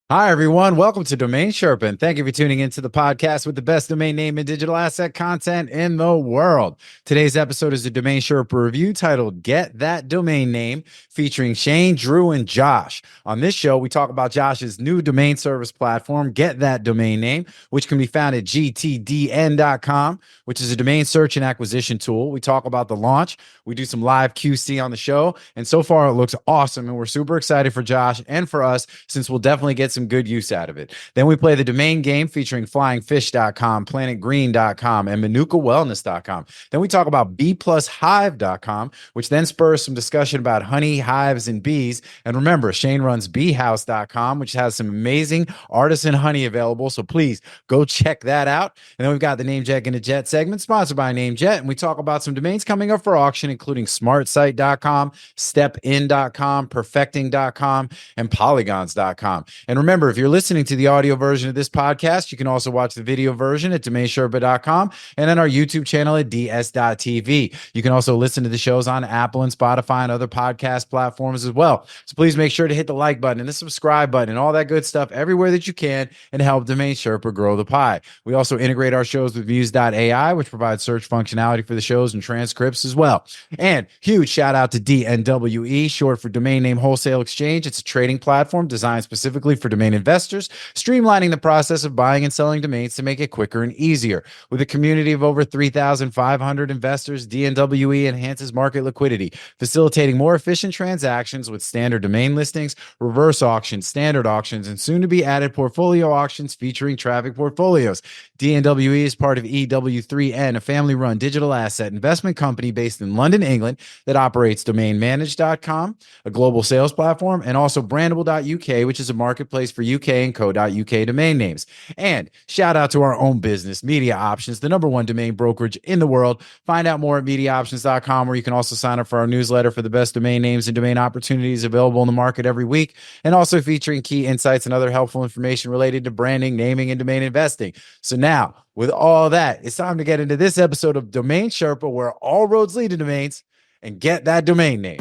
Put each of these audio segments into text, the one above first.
Hi, everyone. Welcome to DomainSherpa, and thank you for tuning into the podcast with the best domain name and digital asset content in the world. Today's episode is a DomainSherpa review titled Get That Domain Name, featuring Shane, Drew, and Josh. On this show, we talk about Josh's new domain service platform, Get That Domain Name, which can be found at GTDN.com, which is a domain search and acquisition tool. We talk about the launch. We do some live QC on the show, and so far it looks awesome, and we're super excited for Josh and for us, since we'll definitely get some good use out of it. Then we play the domain game featuring flyingfish.com, planetgreen.com, and manukawellness.com. Then we talk about bplushive.com, which then spurs some discussion about honey, hives, and bees. And remember, Shane runs beehouse.com, which has some amazing artisan honey available. So please go check that out. And then we've got the NameJetGonnaJet segment sponsored by NameJet. And we talk about some domains coming up for auction, including smartsite.com, stepin.com, perfecting.com, and polygons.com. And remember, if you're listening to the audio version of this podcast, you can also watch the video version at DomainSherpa.com and on our YouTube channel at ds.tv. You can also listen to the shows on Apple and Spotify and other podcast platforms as well. So please make sure to hit the like button and the subscribe button and all that good stuff everywhere that you can and help DomainSherpa grow the pie. We also integrate our shows with Muse.ai, which provides search functionality for the shows and transcripts as well. And huge shout out to DNWE, short for Domain Name Wholesale Exchange. It's a trading platform designed specifically for domain investors, streamlining the process of buying and selling domains to make it quicker and easier. With a community of over 3,500 investors, DNWE enhances market liquidity, facilitating more efficient transactions with standard domain listings, reverse auctions, standard auctions, and soon to be added portfolio auctions featuring traffic portfolios. DNWE is part of EW3N, a family-run digital asset investment company based in London, England, that operates DomainManage.com, a global sales platform, and also Brandable.uk, which is a marketplace for UK and Co.uk domain names. And shout out to our own business, MediaOptions, the #1 domain brokerage in the world. Find out more at MediaOptions.com, where you can also sign up for our newsletter for the best domain names and domain opportunities available in the market every week, and also featuring key insights and other helpful information related to branding, naming, and domain investing. So now, with all that, it's time to get into this episode of Domain Sherpa, where all roads lead to domains, and get that domain name.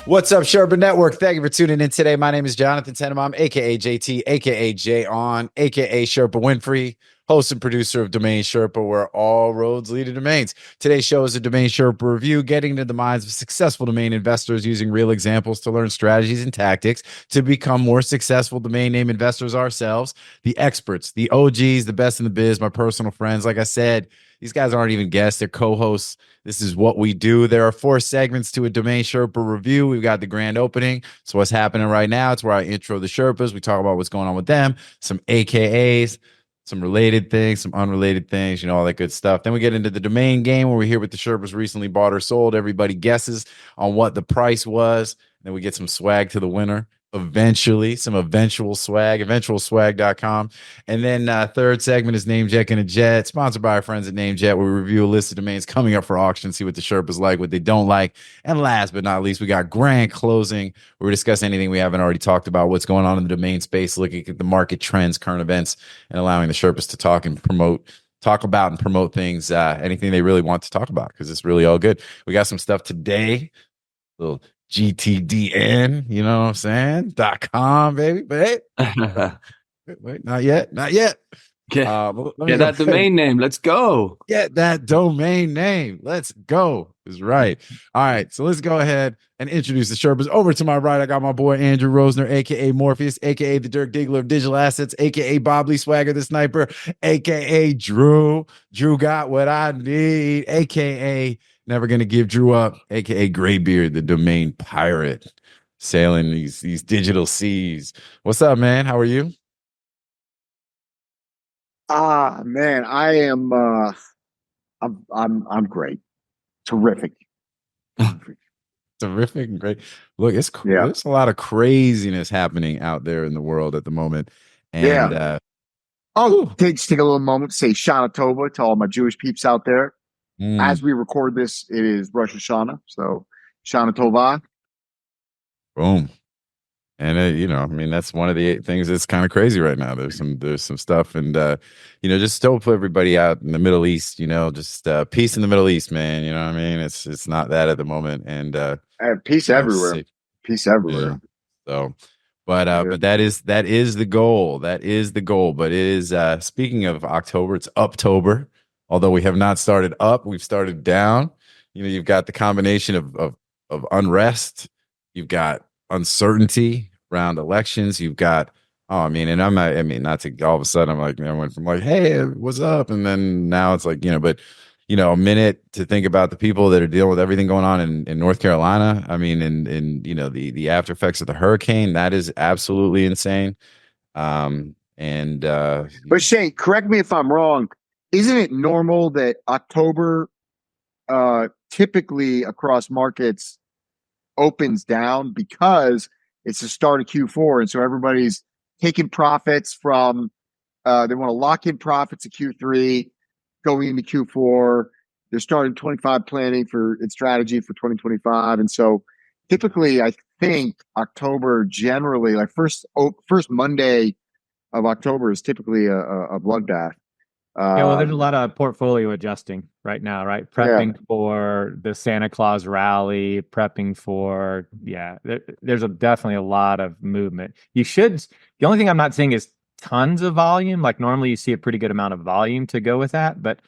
What's up, Sherpa Network? Thank you for tuning in today. My name is Jonathan Tenenbaum, aka JT, aka J-On, aka Sherpa Winfrey, host and producer of Domain Sherpa, where all roads lead to domains. Today's show is a Domain Sherpa review, getting into the minds of successful domain investors using real examples to learn strategies and tactics to become more successful domain name investors ourselves, the experts, the OGs, the best in the biz, my personal friends. Like I said, these guys aren't even guests, they're co-hosts. This is what we do. There are 4 segments to a Domain Sherpa review. We've got the grand opening. So what's happening right now? It's where I intro the Sherpas. We talk about what's going on with them, some AKAs, some related things, some unrelated things, all that good stuff. Then we get into the domain game, where we hear what the Sherpas recently bought or sold. Everybody guesses on what the price was. Then we get some swag to the winner. Eventually, some eventual swag, eventualswag.com. And then third segment is NameJetGonnaJet, sponsored by our friends at NameJet, where we review a list of domains coming up for auction, see what the Sherpas like, what they don't like. And last but not least, we got GrandClosing, where we discuss anything we haven't already talked about, what's going on in the domain space, looking at the market trends, current events, and allowing the Sherpas to talk about and promote things, anything they really want to talk about, because it's really all good. We got some stuff today, little GTDN, you know what I'm saying? .com, baby. But hey, wait, not yet. Get that domain name. Let's go. Get that domain name. Let's go. Is right. All right. So let's go ahead and introduce the Sherpas. Over to my right, I got my boy Andrew Rosner, aka Morpheus, aka the Dirk Diggler of digital assets, aka Bob Lee Swagger the Sniper, aka Drew. Drew got what I need, aka Never Gonna Give Drew Up, aka Graybeard, the domain pirate, sailing these digital seas. What's up, man? How are you? Man, I am I'm great. Terrific. Terrific and great. Look, it's cool. Yeah. There's a lot of craziness happening out there in the world at the moment. And I'll take a little moment to say Shana Tova to all my Jewish peeps out there. As we record this, it is Rosh Hashanah, so Shana Tova. Boom. And you know, I mean, that's one of the things that's kind of crazy right now. There's some stuff, and you know, just don't put everybody out in the Middle East. You know, just peace in the Middle East, man. You know what I mean? It's not that at the moment, and peace everywhere. Peace everywhere. Yeah. So, but that is the goal. That is the goal. But it is speaking of October, it's Uptober. Although we have not started up, we've started down. You know, you've got the combination of unrest. You've got uncertainty around elections. You've got, not to all of a sudden I'm like, I went from like, hey, what's up? And then now it's like, you know, but you know, a minute to think about the people that are dealing with everything going on in North Carolina. I mean, in you know, the after effects of the hurricane, that is absolutely insane. But Shane, correct me if I'm wrong. Isn't it normal that October typically across markets opens down because it's the start of Q4, and so everybody's taking profits from they want to lock in profits of Q3 going into Q4. They're starting 25 planning for its strategy for 2025, and so typically I think October generally, like first Monday of October is typically a bloodbath. Yeah, well, there's a lot of portfolio adjusting right now, right? Prepping for the Santa Claus rally, prepping for, there's definitely a lot of movement. The only thing I'm not seeing is tons of volume. Like normally you see a pretty good amount of volume to go with that, but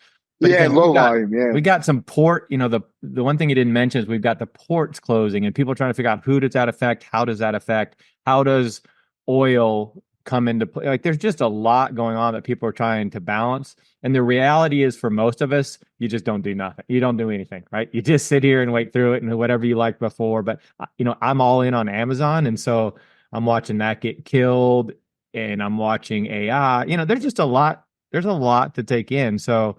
again, low volume. Yeah, we got some port, you know, the one thing you didn't mention is we've got the ports closing and people are trying to figure out who does that affect? How does that affect? How does oil come into play? Like there's just a lot going on that people are trying to balance. And the reality is for most of us, you just don't do nothing. You don't do anything, right? You just sit here and wait through it and whatever you liked before. But you know, I'm all in on Amazon. And so I'm watching that get killed and I'm watching AI. You know, there's a lot to take in. So,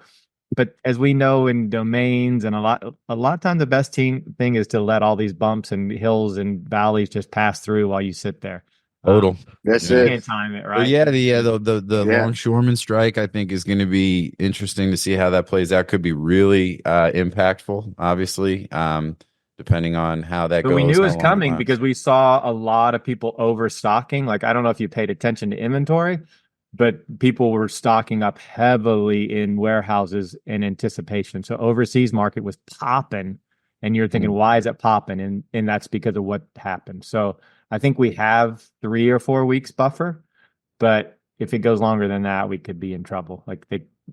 but as we know in domains and a lot of times the best thing is to let all these bumps and hills and valleys just pass through while you sit there. Total. That's you it. can't time it, right? Well, the longshoremen strike, I think, is going to be interesting to see how that plays out. Could be really impactful, obviously, depending on how that goes. But we knew it was coming because we saw a lot of people overstocking. Like, I don't know if you paid attention to inventory, but people were stocking up heavily in warehouses in anticipation. So overseas market was popping, and you're thinking, why is it popping? And that's because of what happened. So I think we have 3 or 4 weeks buffer, but if it goes longer than that, we could be in trouble. Like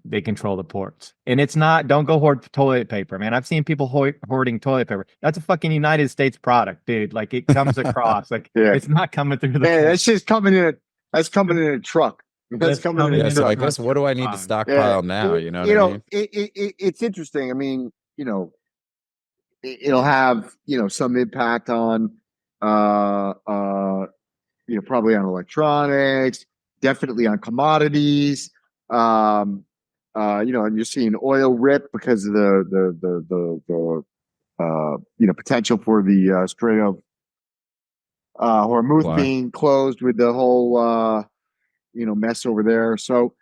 they control the ports, and it's not. Don't go hoard toilet paper, man. I've seen people hoarding toilet paper. That's a fucking United States product, dude. Like it comes across. Like it's not coming through the. That's just coming in. That's coming in a truck. That's coming in. So I guess what do I need to stockpile now? You know what I mean? It's interesting. I mean, you know, it'll have some impact on. Probably on electronics, definitely on commodities. And you're seeing oil rip because of the potential for the Strait of Hormuz being closed with the whole mess over there. So,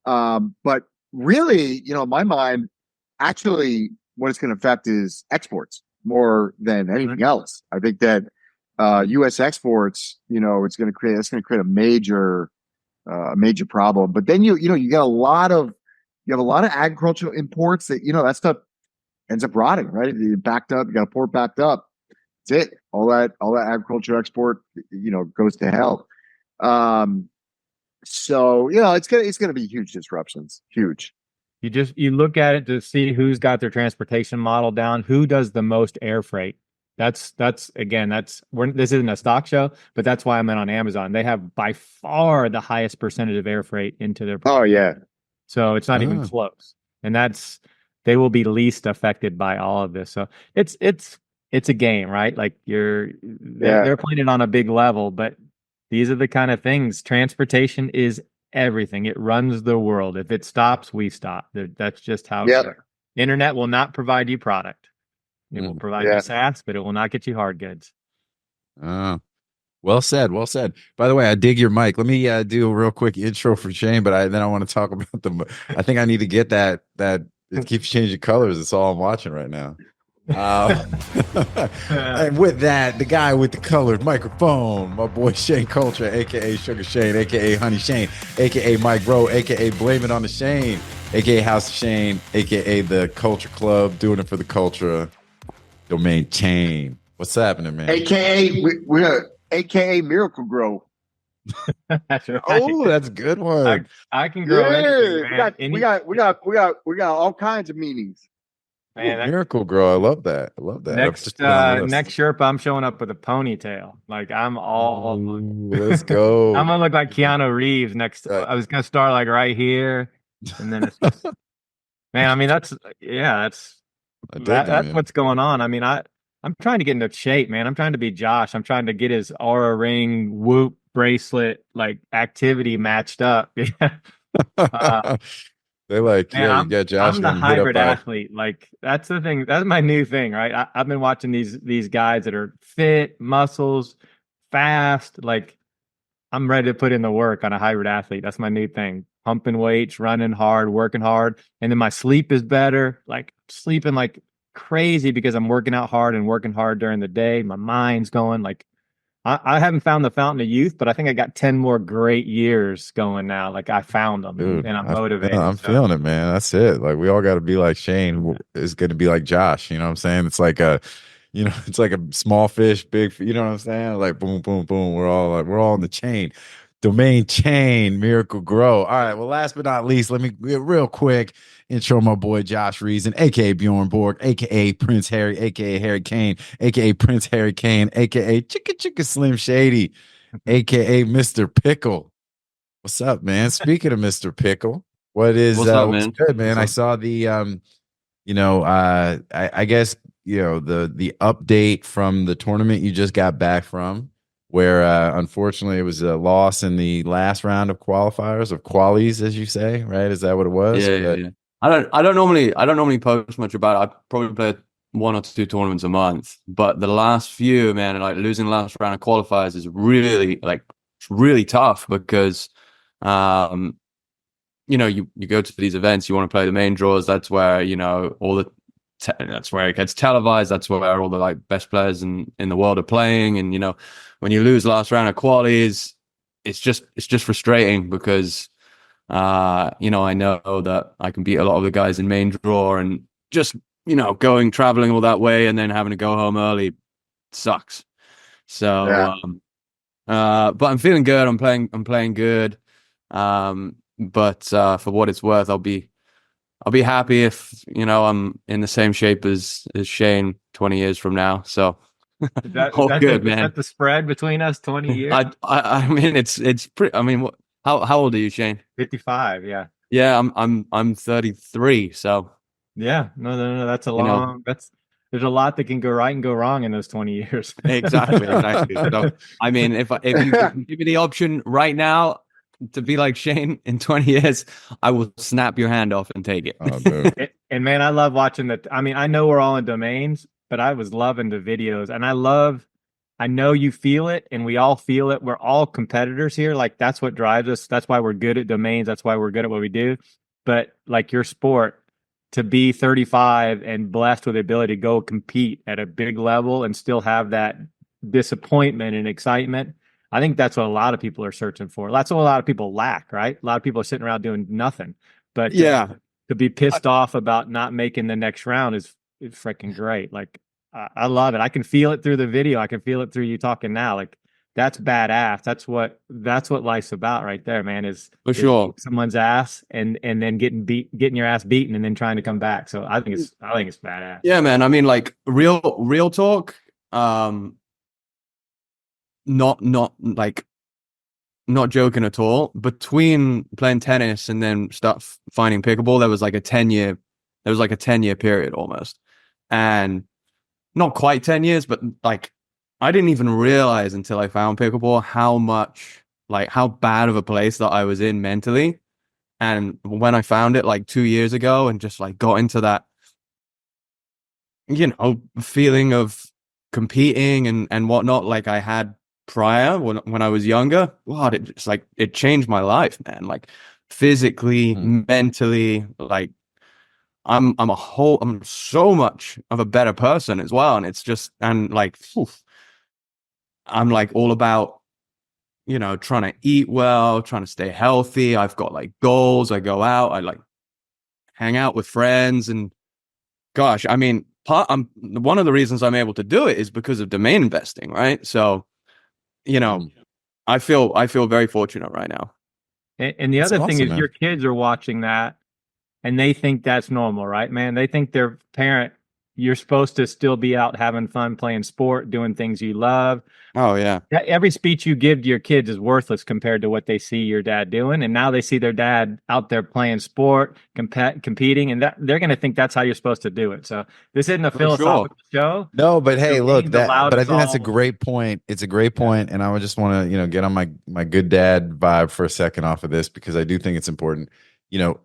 but really, in my mind, actually, what it's going to affect is exports more than anything else. I think that U.S. exports, it's going to create a major problem. But then you have a lot of agricultural imports that that stuff ends up rotting, right? You backed up, you got a port backed up. That's it. All that agriculture export, goes to hell. So it's gonna be huge disruptions. Huge. You look at it to see who's got their transportation model down, who does the most air freight. This isn't a stock show, but that's why I'm in on Amazon. They have by far the highest percentage of air freight into their. Oh yeah. So it's not even close, and they will be least affected by all of this. So it's a game, right? Like they're playing it on a big level, but these are the kind of things. Transportation is everything. It runs the world. If it stops, we stop. That's just how. Yeah. Internet will not provide you product. It will provide you SaaS, but it will not get you hard goods. Well said. Well said. By the way, I dig your mic. Let me do a real quick intro for Shane, but then I want to talk about I think I need to get that it keeps changing colors. It's all I'm watching right now. And with that, the guy with the colored microphone, my boy Shane Culture, aka Sugar Shane, aka Honey Shane, aka Mike Bro, aka Blame It on the Shane, aka House of Shane, aka the Culture Club, doing it for the culture. Domain chain. What's happening, man? AKA we're AKA Miracle Grow. That's right. Oh, that's a good one. I can grow anything, man. We got all kinds of meanings. Man, Miracle Grow. I love that. I love that. Next Sherpa, I'm showing up with a ponytail. Like I'm all. Let's go. I'm gonna look like Keanu Reeves next. I was gonna start like right here, and then it's just, man. I mean, that's what's going on. I mean, I'm trying to get into shape, man. I'm trying to be Josh. I'm trying to get his Aura Ring Whoop bracelet like activity matched up. They're like, man, yeah, you got Josh. I'm the hybrid athlete. Like that's the thing. That's my new thing, right? I've been watching these guys that are fit, muscles, fast. Like I'm ready to put in the work on a hybrid athlete. That's my new thing. Pumping weights, running hard, working hard, and then my sleep is better. Like sleeping like crazy because I'm working out hard and working hard during the day. My mind's going like. I haven't found the fountain of youth, but I think I got 10 more great years going now. Like I found them, dude, and I'm motivated. I'm feeling it, man. That's it. Like we all got to be like Shane is going to be like Josh. You know what I'm saying? It's like it's like a small fish, big. You know what I'm saying? Like boom, boom, boom. We're all in the chain. Domain chain, Miracle Grow. All right. Well, last but not least, let me real quick intro my boy Josh Reason, aka Bjorn Borg, aka Prince Harry, aka Harry Kane, aka Prince Harry Kane, aka Chicka Slim Shady, aka Mr. Pickle. What's up, man? Speaking of Mr. Pickle, what's up, man? What's good, man? I saw the I guess the update from the tournament you just got back from, where unfortunately it was a loss in the last round of qualifiers, of qualies, as you say, right? Is that what it was? Yeah. I don't normally post much about it. I probably play 1 or 2 tournaments a month, but the last few, man, like losing the last round of qualifiers is really tough because you go to these events, you want to play the main draws. That's where that's where it gets televised. That's where all the like best players in the world are playing. And when you lose the last round of qualies, it's just frustrating because I know that I can beat a lot of the guys in main draw, and just traveling all that way and then having to go home early sucks. So but I'm feeling good. I'm playing good. But for what it's worth, I'll be happy if I'm in the same shape as Shane 20 years from now. So all good, man. Is that the spread between us 20 years? I mean it's pretty. I mean, how old are you, Shane? 55. Yeah. Yeah, I'm 33. So yeah, no. That's a long. There's a lot that can go right and go wrong in those 20 years. Exactly. So, I mean, if you give me the option right now to be like Shane in 20 years, I will snap your hand off and take it. Oh, and man, I love watching I know we're all in domains, but I was loving the videos, and I know you feel it, and we all feel it. We're all competitors here. Like that's what drives us. That's why we're good at domains. That's why we're good at what we do. But like your sport, to be 35 and blessed with the ability to go compete at a big level and still have that disappointment and excitement, I think that's what a lot of people are searching for. That's what a lot of people lack, right? A lot of people are sitting around doing nothing. But to be pissed off about not making the next round is freaking great. Like I love it. I can feel it through the video. I can feel it through you talking now. Like that's badass. That's what life's about right there, man. Is for sure someone's ass and then getting your ass beaten and then trying to come back. So I think it's badass. Yeah, man. I mean, like real talk. Not joking at all. Between playing tennis and then start finding pickleball, there was like a 10-year period almost, and not quite 10 years, but like I didn't even realize until I found pickleball how bad of a place that I was in mentally. And when I found it like 2 years ago and just like got into that, feeling of competing and whatnot, like I had prior when I was younger, it changed my life, man. Like physically, mentally, like I'm so much of a better person as well. And it's just, and like, I'm like all about, you know, trying to eat well, trying to stay healthy. I've got like goals. I go out, I like hang out with friends, and gosh, I mean, one of the reasons I'm able to do it is because of domain investing, right? So, you know, I feel very fortunate right now. And the That's other thing awesome, is man. your kids are watching that and they think that's normal, right, man? They think their parent, you're supposed to still be out having fun, playing sport, doing things you love. Oh yeah. Every speech you give to your kids is worthless compared to what they see your dad doing. And now they see their dad out there playing sport, competing, and that they're going to think that's how you're supposed to do it. So this isn't a philosophical show. No, but hey, look, Domain's allowed but I us think that's a all- great point. It's a great point, and I would just want to, you know, get on my good dad vibe for a second off of this, because I do think it's important. You know,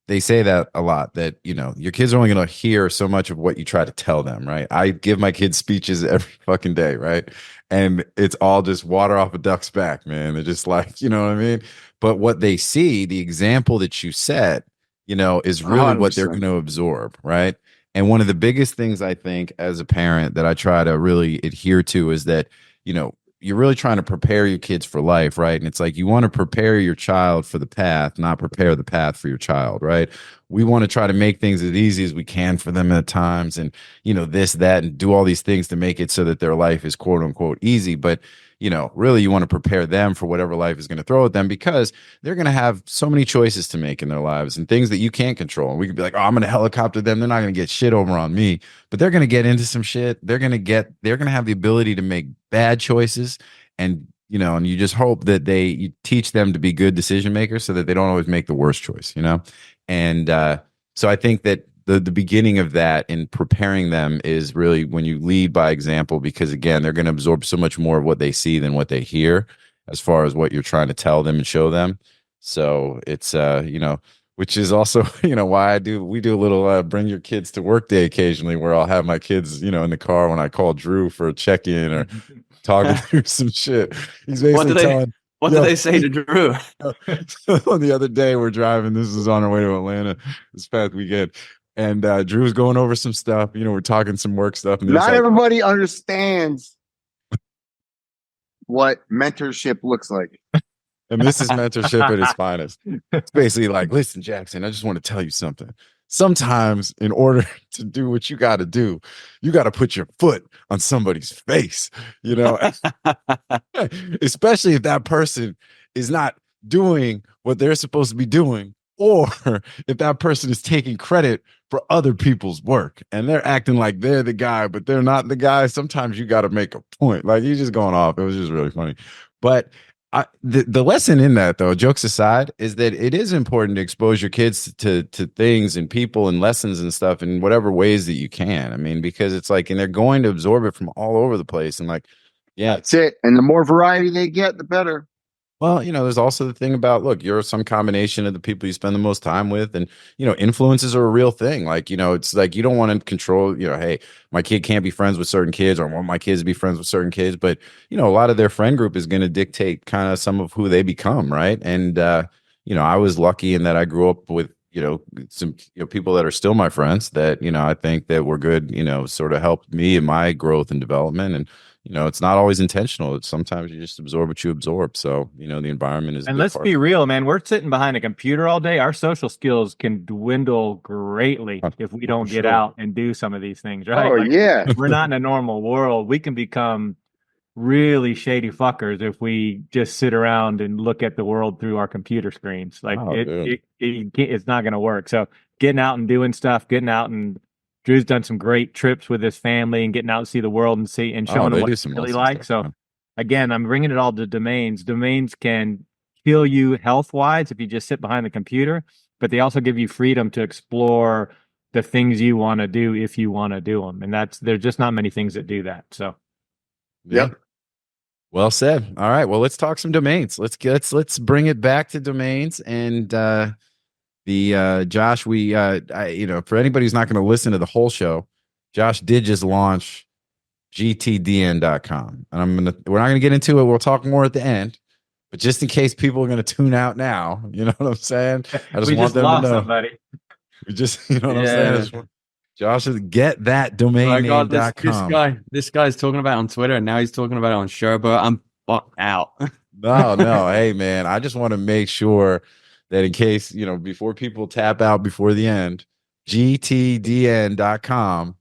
they say that a lot, that, you know, your kids are only going to hear so much of what you try to tell them, right? I give my kids speeches every fucking day, right? And it's all just water off a duck's back, man. They're just like, you know what I mean? But what they see, the example that you set, you know, is really what they're 100%. going to absorb, right? And one of the biggest things I think as a parent that I try to really adhere to is that, you know, you're really trying to prepare your kids for life, right? And it's like, you want to prepare your child for the path, not prepare the path for your child, right? We want to try to make things as easy as we can for them at times, and, you know, this, that, and do all these things to make it so that their life is quote unquote easy. But, you know, really you want to prepare them for whatever life is going to throw at them, because they're going to have so many choices to make in their lives and things that you can't control. And we could be like, oh, I'm going to helicopter them. They're not going to get shit over on me, but they're going to get into some shit. They're going to have the ability to make bad choices. And, you know, and you just hope that you teach them to be good decision makers so that they don't always make the worst choice, you know? And so I think that the beginning of that in preparing them is really when you lead by example, because again, they're going to absorb so much more of what they see than what they hear, as far as what you're trying to tell them and show them. So it's, you know, which is also, you know, why we do a little bring your kids to work day occasionally, where I'll have my kids, you know, in the car when I call Drew for a check-in or talking through some shit. He's basically telling, what did they say to Drew? The other day we're driving, this is on our way to Atlanta this past weekend, and Drew was going over some stuff, you know, we're talking some work stuff, and Not everybody understands what mentorship looks like. and this is mentorship at its finest. It's basically like, listen, Jackson, I just want to tell you something. Sometimes in order to do what you got to do, you got to put your foot on somebody's face, you know, especially if that person is not doing what they're supposed to be doing, or if that person is taking credit for other people's work and they're acting like they're the guy, but they're not the guy. Sometimes you got to make a point. Like, he's just going off. It was just really funny. But the lesson in that, though, jokes aside, is that it is important to expose your kids to things and people and lessons and stuff in whatever ways that you can. I mean, because it's like, and they're going to absorb it from all over the place. And like, yeah, That's it. And the more variety they get, the better. well, you know, there's also the thing about, look, you're some combination of the people you spend the most time with. And, you know, influences are a real thing. Like, you know, it's like, you don't want to control, you know, hey, my kid can't be friends with certain kids, or I want my kids to be friends with certain kids. But, you know, a lot of their friend group is going to dictate kind of some of who they become. Right. And, you know, I was lucky in that I grew up with, you know, some, you know, people that are still my friends that, you know, I think that were good, you know, sort of helped me in my growth and development. And, you know, it's not always intentional. It's sometimes you just absorb what you absorb. So, you know, the environment is. And let's be real, man. We're sitting behind a computer all day. Our social skills can dwindle greatly if we don't get out and do some of these things, right? Oh, yeah. We're not in a normal world. We can become really shady fuckers if we just sit around and look at the world through our computer screens. Like, it's not going to work. So getting out and doing stuff, getting out, and Drew's done some great trips with his family and getting out to see the world and showing them what it's really like. So again, I'm bringing it all to domains. Domains can kill you health-wise if you just sit behind the computer, but they also give you freedom to explore the things you want to do if you want to do them. And there's just not many things that do that. So, Yep. Well said. All right. Well, let's talk some domains. Let's bring it back to domains. And Josh, you know, for anybody who's not going to listen to the whole show, Josh did just launch GTDN.com. And we're not going to get into it. We'll talk more at the end. But just in case people are going to tune out now, you know what I'm saying? I just want them to know. Somebody. We just, you know what I'm Yeah. saying? Josh is get that domain My God, name.com. this guy's talking about it on Twitter, and now he's talking about it on Sherpa. I'm fucked out. No. Hey, man, I just want to make sure that in case, before people tap out before the end, GTDN.com.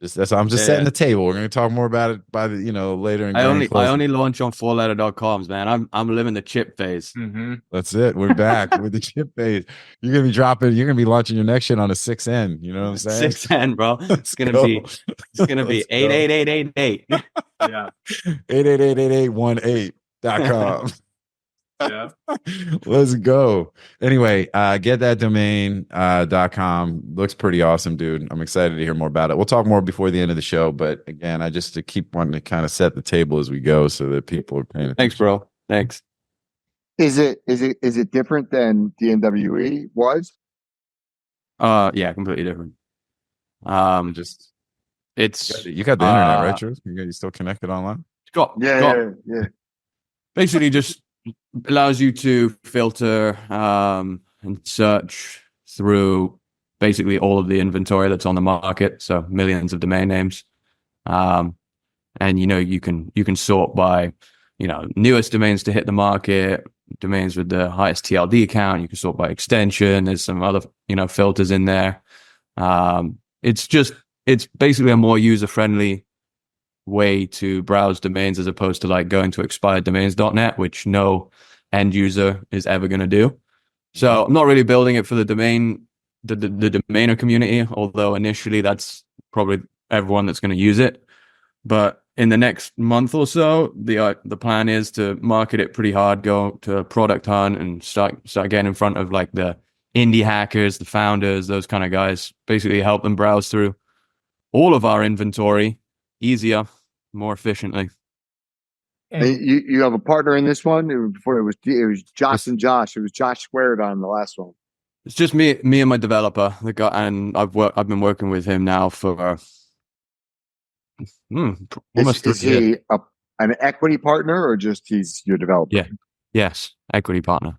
I'm just setting the table. We're going to talk more about it by the, later in I GrandClosing. only launch on 4letter.coms, man. I'm living the chip phase. Mm-hmm. That's it. We're back with the chip phase. You're going to be launching your next shit on a 6N. You know what I'm saying? 6N, bro. It's gonna be 88888. Yeah. 8888818.com. Yeah. Let's go. Anyway, get that domain.com. Looks pretty awesome, dude. I'm excited to hear more about it. We'll talk more before the end of the show, but again, I just to keep wanting to kind of set the table as we go so that people are paying attention. Thanks, bro. Thanks. Is it different than DNWE was? Yeah, completely different. Just It's you got the internet, right, Drew? You still connected online? Yeah. Basically just allows you to filter and search through basically all of the inventory that's on the market, so millions of domain names. And you can sort by newest domains to hit the market, domains with the highest TLD count. You can sort by extension. There's some other filters in there. It's basically a more user-friendly way to browse domains as opposed to like going to expireddomains.net, which no end user is ever going to do. So I'm not really building it for the domainer community, although initially that's probably everyone that's going to use it. But in the next month or so, the plan is to market it pretty hard, go to Product Hunt and start getting in front of like the indie hackers, the founders, those kind of guys, basically help them browse through all of our inventory easier, more efficiently. And you have a partner in this one. Before it was Josh and Josh. It was Josh squared on the last one. It's just me and my developer, the guy, and I've been working with him now for almost Is he an equity partner or just he's your developer? Yeah. Yes, equity partner.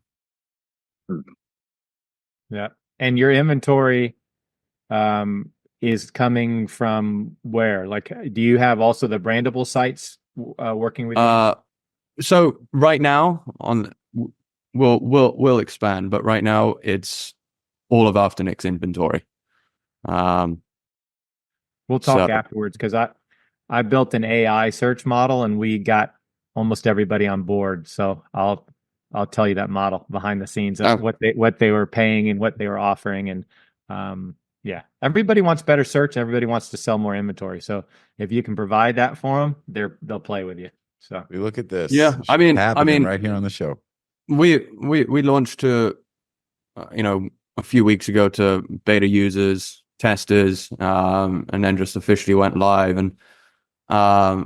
Yeah. And your inventory is coming from where? Like, do you have also the brandable sites working with you? So right now we'll expand, but right now it's all of Afternick's inventory. We'll talk afterwards because I built an AI search model and we got almost everybody on board. So I'll tell you that model behind the scenes of what they were paying and what they were offering. And yeah, everybody wants better search. Everybody wants to sell more inventory. So if you can provide that for them, they'll play with you. So we look at this. Yeah, I mean, right here on the show. We launched to a few weeks ago to beta users, testers, and then just officially went live. And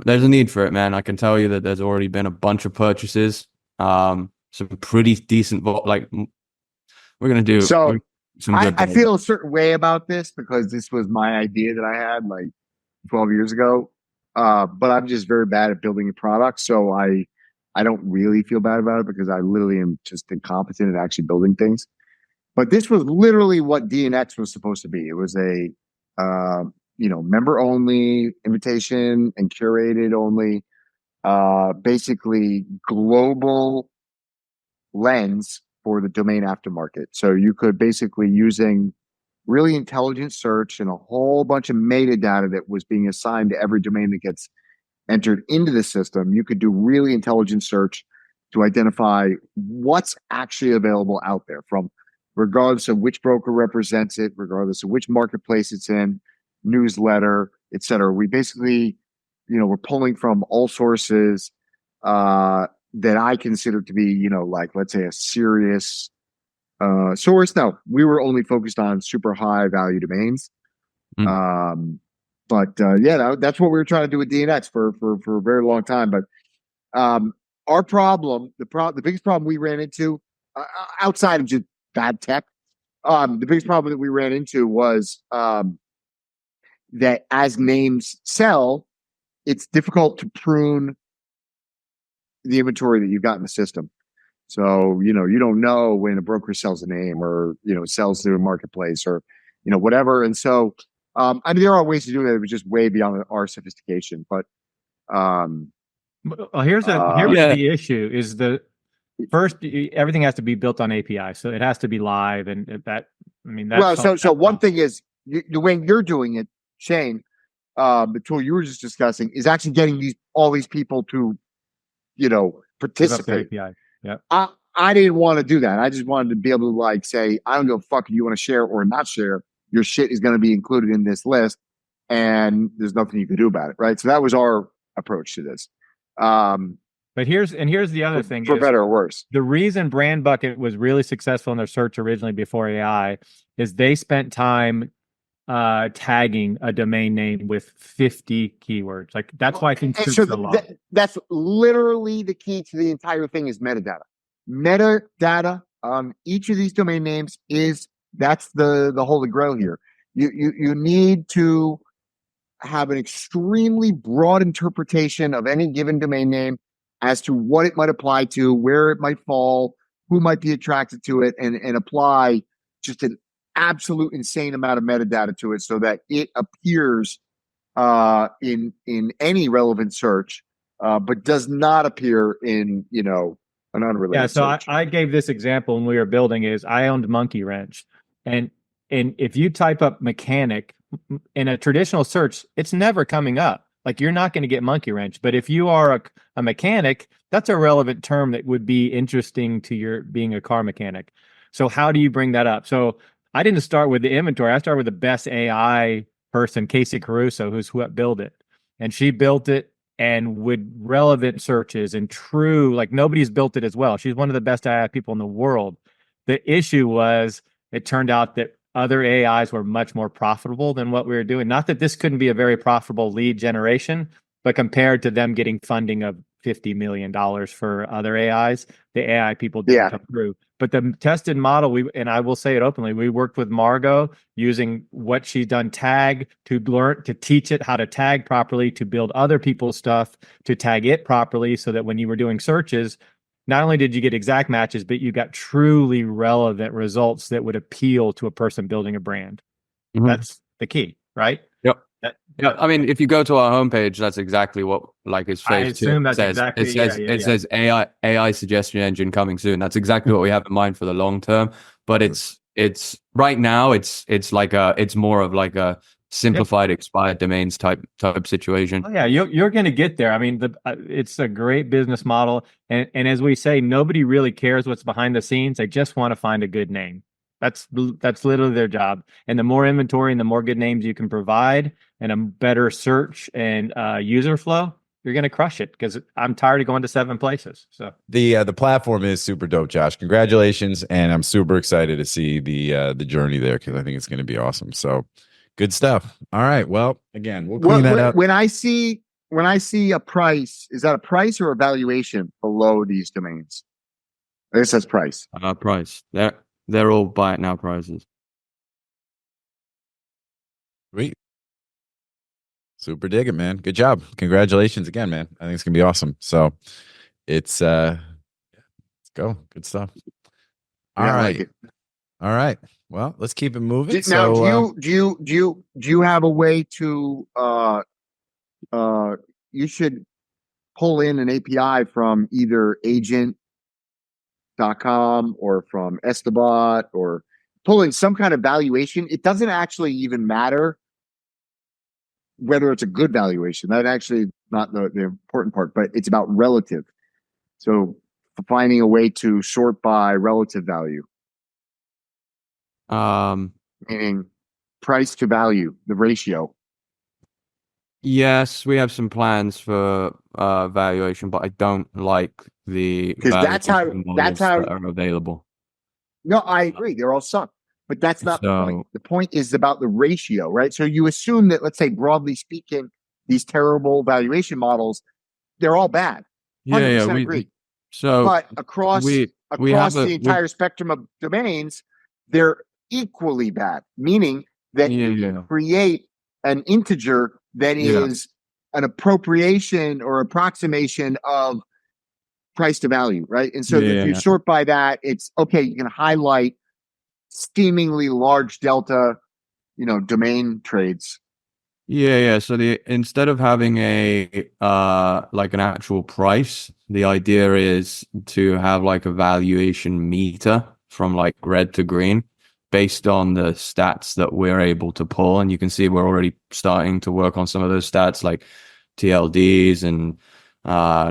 there's a need for it, man. I can tell you that there's already been a bunch of purchases. Some pretty decent, like we're gonna do. So some good I feel a certain way about this because this was my idea that I had like 12 years ago. But I'm just very bad at building a product, so I don't really feel bad about it because I literally am just incompetent at actually building things. But this was literally what DNX was supposed to be. It was a member only, invitation and curated only, basically global lens for the domain aftermarket. So you could basically, using really intelligent search and a whole bunch of metadata that was being assigned to every domain that gets entered into the system, you could do really intelligent search to identify what's actually available out there, from regardless of which broker represents it, regardless of which marketplace it's in, newsletter, etc. We basically, we're pulling from all sources that I consider to be, like, let's say, a serious source. No, we were only focused on super high value domains. But that's what we were trying to do with DNX for a very long time. But our problem, the biggest problem we ran into, outside of just bad tech, the biggest problem that we ran into was that as names sell, it's difficult to prune the inventory that you've got in the system. So, you don't know when a broker sells a name or, sells through a marketplace, or whatever. And so, I mean, there are ways to do that. It was just way beyond our sophistication, but, Well, here's the issue is first, everything has to be built on API. So it has to be live. And one thing is the way you're doing it, Shane, the tool you were just discussing is actually getting all these people to, participate. API. Yeah. I didn't want to do that. I just wanted to be able to say, I don't give a fuck if you want to share or not share. Your shit is going to be included in this list, and there's nothing you can do about it, right? So that was our approach to this. But here's the other thing: for better or worse. The reason Brand Bucket was really successful in their search originally before AI is they spent time tagging a domain name with 50 keywords. Like that's why I think that's literally the key to the entire thing is metadata. Metadata on each of these domain names that's the holy grail here. You need to have an extremely broad interpretation of any given domain name as to what it might apply to, where it might fall, who might be attracted to it, and apply just an absolute insane amount of metadata to it so that it appears in any relevant search, but does not appear in an unrelated search. So I gave this example when we were building is I owned Monkey Wrench, and if you type up mechanic in a traditional search, it's never coming up. Like you're not going to get Monkey Wrench, but if you are a mechanic, that's a relevant term that would be interesting to your being a car mechanic. So how do you bring that up? So I didn't start with the inventory. I started with the best AI person, Casey Caruso, who built it. And she built it and with relevant searches and true, like nobody's built it as well. She's one of the best AI people in the world. The issue was it turned out that other AIs were much more profitable than what we were doing. Not that this couldn't be a very profitable lead generation, but compared to them getting funding of $50 million for other AIs, the AI people didn't come through. But the tested model, and I will say it openly, we worked with Margot using what she's done tag to teach it how to tag properly, to build other people's stuff, to tag it properly so that when you were doing searches, not only did you get exact matches, but you got truly relevant results that would appeal to a person building a brand. Mm-hmm. That's the key, right? Yep. Yeah. I mean, if you go to our homepage, that's exactly what his face says. It says AI suggestion engine coming soon. That's exactly what we have in mind for the long term. But it's right now it's more of like a simplified expired domains type situation. Oh, yeah, you're going to get there. I mean, it's a great business model, and as we say, nobody really cares what's behind the scenes. They just want to find a good name. That's literally their job. And the more inventory and the more good names you can provide, and a better search and user flow, you're going to crush it. Because I'm tired of going to 7 places. So the platform is super dope, Josh. Congratulations, and I'm super excited to see the journey there because I think it's going to be awesome. So. Good stuff. All right. Well, again, we'll clean that up. When I see a price, is that a price or a valuation below these domains? I guess that's price. Price. They're all buy it now prices. Sweet. Super dig it, man. Good job. Congratulations again, man. I think it's gonna be awesome. So it's let's go. Good stuff. All right. All right. Well, let's keep it moving. Now, do you have a way to you should pull in an API from either agent.com or from Estabot or pull in some kind of valuation. It doesn't actually even matter whether it's a good valuation. That actually not the important part, but it's about relative. So finding a way to sort by relative value. Meaning price to value, the ratio. Yes, we have some plans for valuation, but I don't like the because that's how that are available. No, I agree. They're all suck, but that's not the point. The point is about the ratio, right? So you assume that, let's say, broadly speaking, these terrible valuation models, they're all bad. 100% agree. But across the entire spectrum of domains, they're equally bad, meaning that you create an integer that is an appropriation or approximation of price to value, right? And so if you sort by that, it's okay, you can highlight seemingly large delta domain trades. Yeah. So instead of having a like an actual price, the idea is to have like a valuation meter from like red to green based on the stats that we're able to pull. And you can see we're already starting to work on some of those stats like TLDs and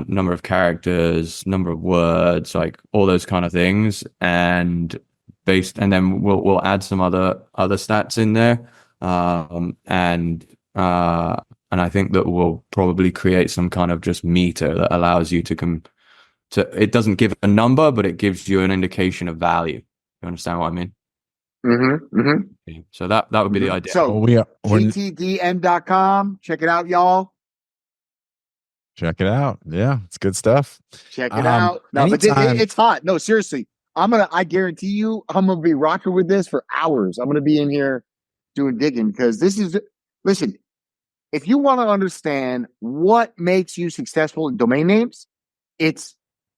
number of characters, number of words, like all those kind of things. And then we'll add some other stats in there. And I think that we'll probably create some kind of just meter that allows you to it doesn't give a number, but it gives you an indication of value. You understand what I mean? So that would be the idea. So we're GTDN.com. Check it out, y'all. check it out. Yeah, it's good stuff. Check it out. No, but it's hot. No, seriously. I guarantee you, I'm gonna be rocking with this for hours. I'm gonna be in here doing digging because listen, if you want to understand what makes you successful in domain names, it's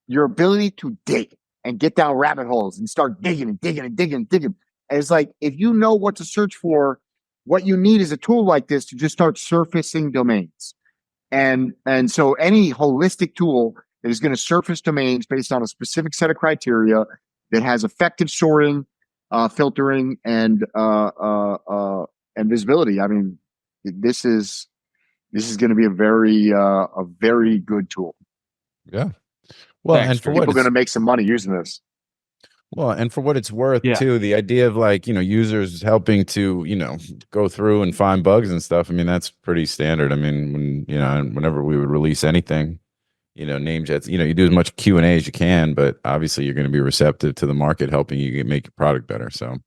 your ability to dig and get down rabbit holes and start digging and digging and digging and digging. And it's like, if you know what to search for, what you need is a tool like this to just start surfacing domains. And so any holistic tool that is going to surface domains based on a specific set of criteria that has effective sorting, filtering, and visibility. I mean, this is going to be a very good tool. Yeah. Well, Thanks, and for People what are going to make some money using this. Well, and for what it's worth, Yeah. too, the idea of like, users helping to, go through and find bugs and stuff. I mean, that's pretty standard. I mean, whenever we would release anything, NameJets, you do as much Q&A as you can, but obviously you're going to be receptive to the market, helping you make your product better. So,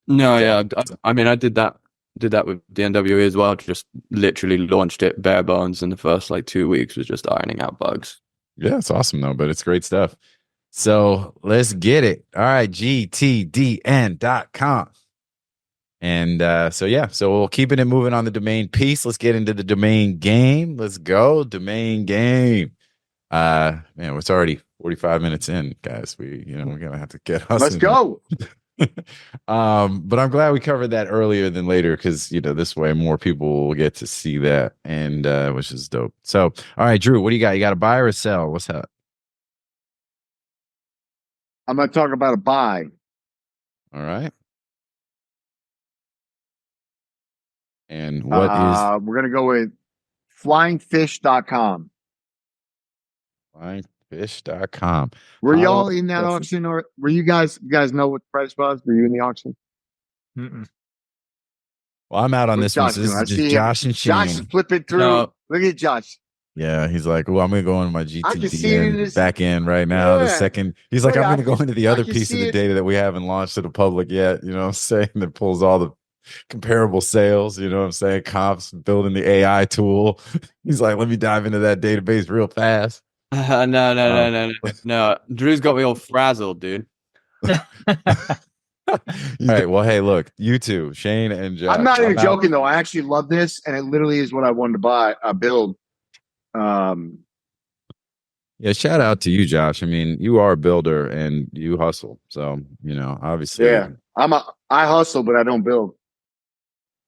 No, yeah. I mean, I did that with the NWE as well. Just literally launched it bare bones in the first like 2 weeks, was just ironing out bugs. yeah, it's awesome though, but it's great stuff. So let's get it. All right, GTDN.com. And so we'll keeping it moving on the domain piece. Let's get into the domain game. Let's go. Domain game. Man, it's already 45 minutes in, guys. We're gonna have to get us. Let's go. But I'm glad we covered that earlier than later because this way more people will get to see that, and which is dope. So, all right, Drew, what do you got? You got a buy or a sell? What's up? I'm going to talk about a buy. All right. And what is we're going to go with flyingfish.com. Flyingfish.com. Were y'all in that auction, or were you guys know what the price was? Were you in the auction? Mm-mm. Well, I'm out on this one. Josh So this doing? is I just see Josh and Shane. Josh is flipping through. No. Look at Josh. Yeah, he's like, well, I'm going to go into my I can see it in GTDN this- back end right now. The Yeah. second, he's like, Yeah, I'm going to go into the other can piece of see the it. data that we haven't launched to the public yet. You know what I'm saying? That pulls all the comparable sales. You know what I'm saying? Comps, building the AI tool. He's like, let me dive into that database real fast. No. Drew's got me all frazzled, dude. All right. Well, hey, look, you two, Shane and Josh. I'm not even out. joking though. I actually love this, and it literally is what I wanted to build. Yeah, shout out to you, Josh. I mean, you are a builder and you hustle. So, obviously. Yeah. I hustle, but I don't build.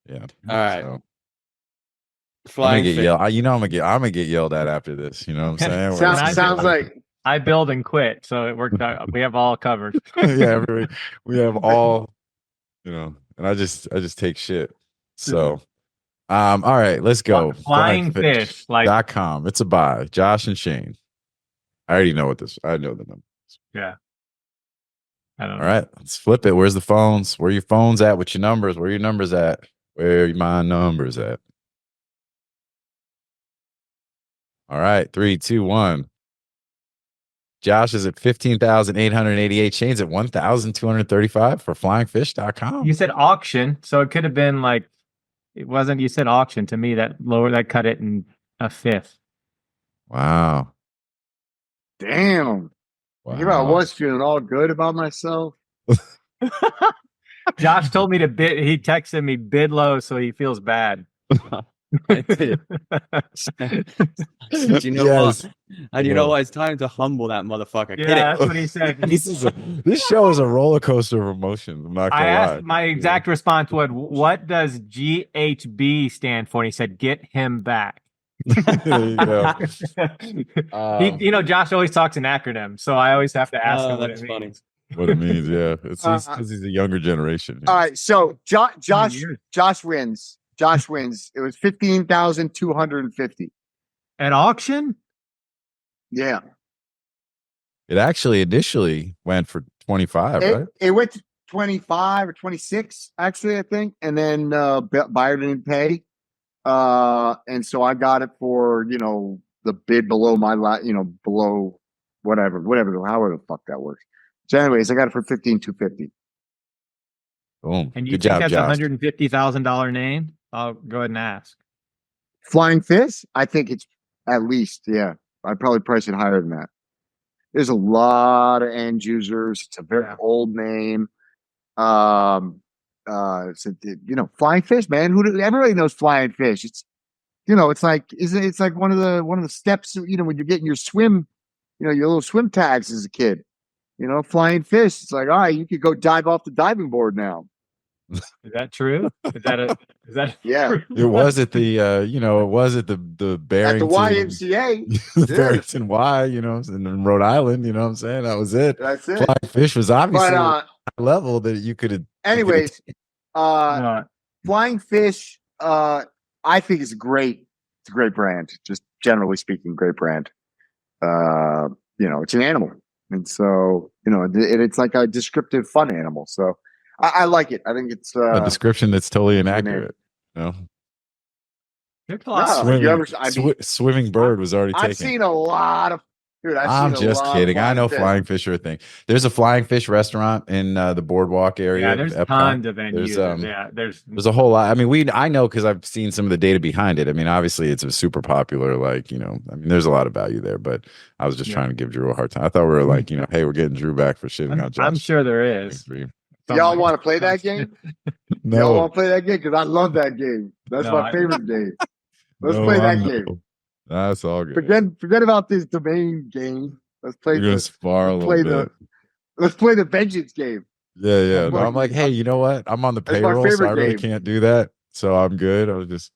Yeah. All right. So, I'm Flying gonna get fish. yelled. I'm gonna get yelled at after this. You know what I'm saying? Sounds like I build and quit, so it worked out. We have all covered. Yeah, we have all, and I just take shit. So, all right, let's go. Flying fish, like .com. It's a buy. Josh and Shane. I already know I know the number. yeah. I don't All know. right, let's flip it. Where's the phones? Where are your phones at? With your numbers? Where are your numbers at? Where are my numbers at? All right, 3, 2, 1. Josh is at 15,888. Shane's at 1,235 for flyingfish.com. You said auction, so it could have been like it wasn't. You said auction to me. That cut it in a fifth. Wow. damn. Here I was feeling all good about myself. Josh told me to bid. He texted me bid low, so he feels bad. Do you know Yes. what? And you know what? It's time to humble that motherfucker. Get Yeah, it? that's what he said. This show is a roller coaster of emotions. I'm not I gonna lie. asked, my exact response was, "What does GHB stand for?" And he said, "Get him back." There you go. Josh always talks in acronyms, so I always have to ask him what it That's means. funny. What it means, yeah. It's because he's a younger generation. All right, so Josh years. wins. Josh wins. It was 15,250. At auction? Yeah. It actually initially went for 25, right? It went to 25 or 26, actually, I think. And then buyer didn't pay. And so I got it for, the bid below my below whatever, however the fuck that works. So anyways, I got it for 15,250. Boom. And you Good think job, that's Josh. $150,000 name? I'll go ahead and ask. Flying Fish? I think it's at least, yeah. I'd probably price it higher than that. There's a lot of end users. It's a very old name. Flying Fish, man. Everybody knows Flying Fish. It's it's like one of the steps, when you're getting your swim, your little swim tags as a kid. Flying Fish. It's like, all right, you could go dive off the diving board now. Is that true? Is that yeah? true? It was at the it was at the Barrington, at the YMCA, the Barrington Y, in Rhode Island. You know what I'm saying? That was it. That's it. Flying Fish was obviously But, a level that you could. Anyways, Flying Fish, I think it's a great brand. Just generally speaking, great brand. It's an animal, and so it's like a descriptive, fun animal. So. I like it. I think it's a description that's totally inaccurate. Swimming bird was already taken. I've seen a lot of. Dude, I'm just kidding. I know flying fish are a thing. There's a flying fish restaurant in the boardwalk area. Yeah, there's tons of end users. There's a whole lot. I mean, I know because I've seen some of the data behind it. I mean, obviously it's a super popular. There's a lot of value there. But I was just trying to give Drew a hard time. I thought we were hey, we're getting Drew back for shitting out Josh. I'm sure there is. Y'all want to play that game? No. Y'all want to play that game? Because I love that game. That's my favorite game. Let's play that game. That's all good. Forget about this domain game. Let's play. We're gonna spar a little bit. Let's play the vengeance game. Yeah. No, I'm like, hey, you know what? I'm on the payroll, so I really can't do that. So I'm good. I was just,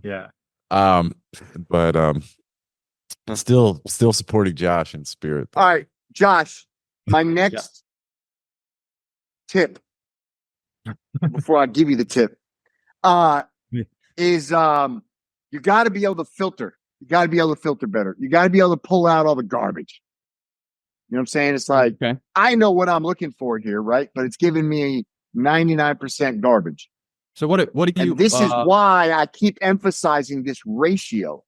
yeah. But still supporting Josh in spirit. All right, Josh. My next tip before I give you the tip is you got to be able to filter. You got to be able to filter better. You got to be able to pull out all the garbage. You know what I'm saying? It's like, I know what I'm looking for here, right? But it's giving me 99% garbage. So what do you? And this is why I keep emphasizing this ratio.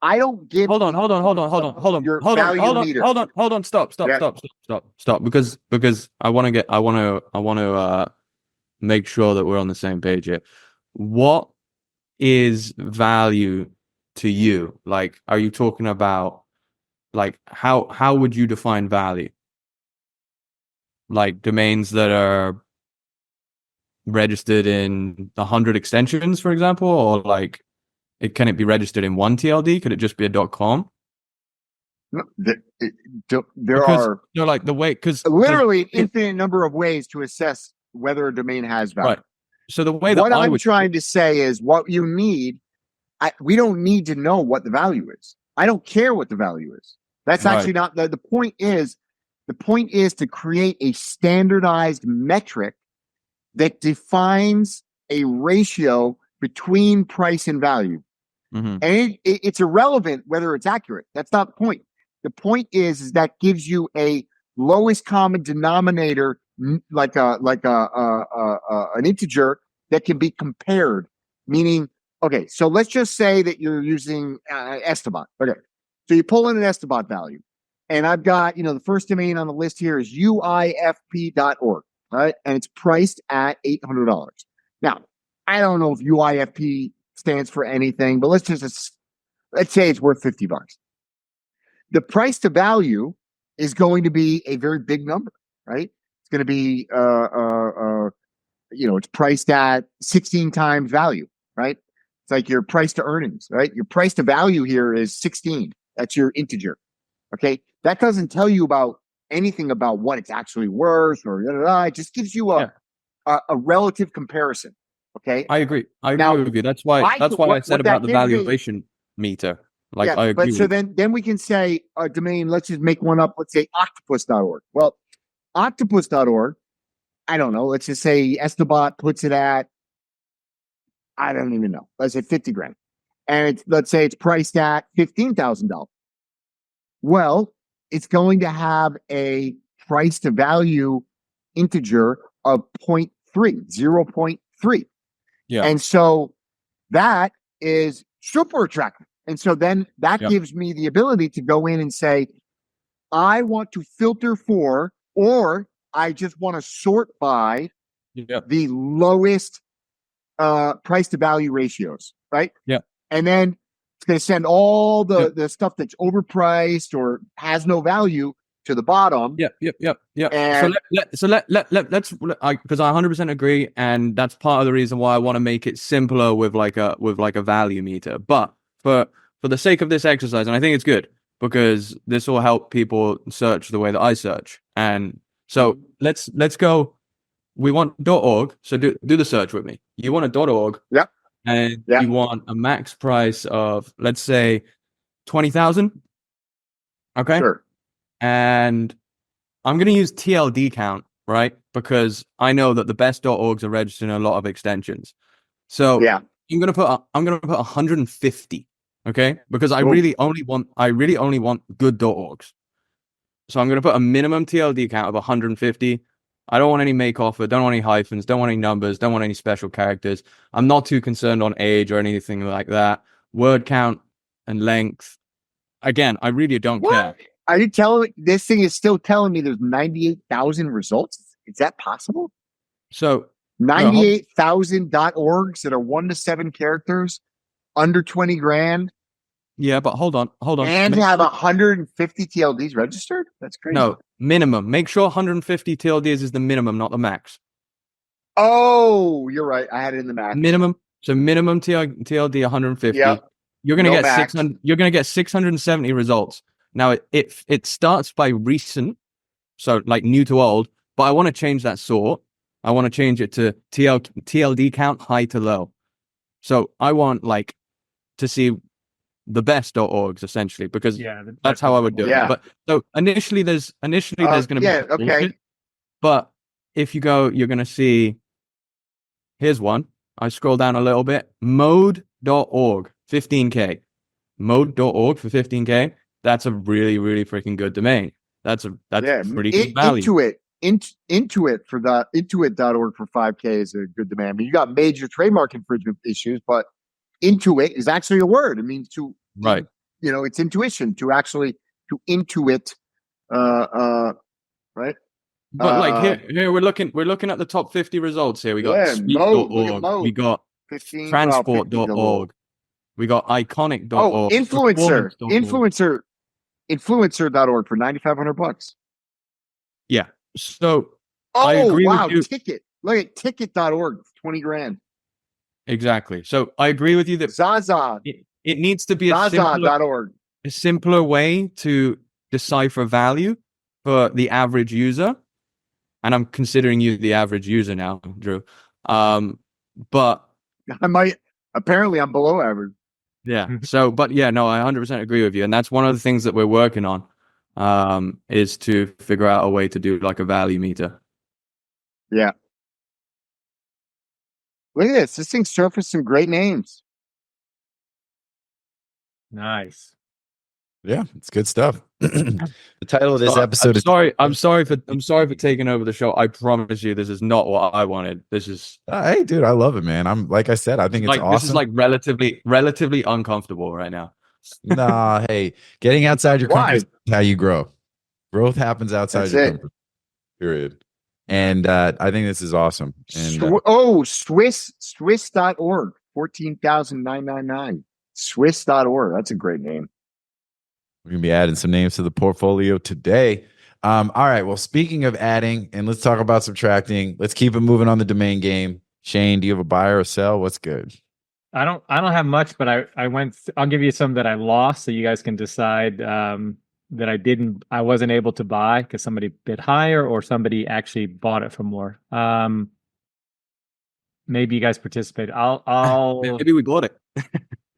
I don't give. Hold on. Stop. Because I want to make sure that we're on the same page here. What is value to you? Like, are you talking about how would you define value? Like domains that are registered in 100 extensions, for example, or can it be registered in one TLD? Could it just be a .com? No, there are the way literally an infinite number of ways to assess whether a domain has value. Right. So the way that what I'm trying to say is what you need. We don't need to know what the value is. I don't care what the value is. That's actually not the point. The point is to create a standardized metric that defines a ratio between price and value. Mm-hmm. And it's irrelevant whether it's accurate. That's not the point. The point is that gives you a lowest common denominator, like an integer that can be compared. Meaning, okay, so let's just say that you're using Esteban. Okay, so you pull in an Esteban value, and I've got the first domain on the list here is uifp.org, right? And it's priced at $800. Now, I don't know if UIFP stands for anything, but let's say it's worth $50. The price to value is going to be a very big number, right? It's going to be it's priced at 16 times value, right? It's like your price to earnings, right? Your price to value here is 16. That's your integer. Okay. That doesn't tell you about anything about what it's actually worth or it just gives you a relative comparison. Okay. I agree. I Now, agree with you. That's why I said about the valuation meter. Like, I agree. But so then we can say a domain, let's just make one up. Let's say octopus.org. Well, octopus.org, I don't know. Let's just say Estebot puts it at, I don't even know. Let's say 50 grand. And let's say it's priced at $15,000. Well, it's going to have a price to value integer of 0.3. Yeah. And so that is super attractive. And so then that gives me the ability to go in and say, I want to filter for, or I just want to sort by the lowest price to value ratios, right? Yeah. And then it's going to send all the stuff that's overpriced or has no value to the bottom. Yeah. And So let's because I 100% agree, and that's part of the reason why I want to make it simpler with like a value meter. But for the sake of this exercise, and I think it's good because this will help people search the way that I search. And so let's go. We want .org. So do the search with me. You want a .org. Yeah. And you want a max price of, let's say, 20,000. Okay. Sure. And I'm going to use TLD count, right? Because I know that the best .orgs are registered in a lot of extensions. So I'm going to put 150. Okay. Because I really only want good .orgs. So I'm going to put a minimum TLD count of 150. I don't want any make offer, don't want any hyphens, don't want any numbers, don't want any special characters. I'm not too concerned on age or anything like that. Word count and length. Again, I really don't care. Are you telling this thing is still telling me there's 98,000 results? Is that possible? So 98,000 .orgs that are 1 to 7 characters under 20 grand. Yeah, but hold on. And have 150 TLDs registered? That's crazy. No, minimum. Make sure 150 TLDs is the minimum, not the max. Oh, you're right. I had it in the max. Minimum. So minimum TLD 150. Yep. You're gonna get 600. You're gonna get 670 results. Now it starts by recent, so like new to old. But I want to change that sort. I want to change it to TLD count high to low. So I want like to see the best .orgs essentially, because that's how I would do it. But so initially there's going to be okay. But if you go, you're going to see, here's one. I scroll down a little bit. Mode.org 15K. Mode.org for 15K. That's a really, really freaking good domain. That's pretty good value. Intuit for that. Intuit.org for 5K is a good domain. I mean, you got major trademark infringement issues, but Intuit is actually a word. It means to, it's intuition, to intuit, right? But like here we're looking at the top 50 results here. We got Speak.org, we got Transport.org, we got Iconic.org. Oh, influencer.org for $9,500. Yeah. So I agree with you. Ticket. Look at ticket.org, 20 grand. Exactly. So I agree with you that Zaza. It needs to be a simpler way to decipher value for the average user. And I'm considering you the average user now, Drew. But apparently I'm below average. Yeah. So, but yeah, no, I 100% agree with you. And that's one of the things that we're working on, is to figure out a way to do like a value meter. Yeah. Look at this. This thing surfaced some great names. Nice. Yeah, it's good stuff. The title of this episode is I'm sorry for taking over the show. I promise you this is not what I wanted. This is hey dude, I love it, man. I'm like I said, I think it's awesome. This is like relatively uncomfortable right now. Nah, hey, getting outside your comfort is how you grow. Growth happens outside your comfort. Period. And I think this is awesome. And Swiss.org, 14,999. Swiss.org. That's a great name. We're going to be adding some names to the portfolio today. All right. Well, speaking of adding, and let's talk about subtracting. Let's keep it moving on the domain game. Shane, do you have a buy or a sell? What's good? I don't have much, but I'll give you some that I lost so you guys can decide that I wasn't able to buy because somebody bid higher or somebody actually bought it for more. Maybe you guys participate. I'll Maybe we bought it.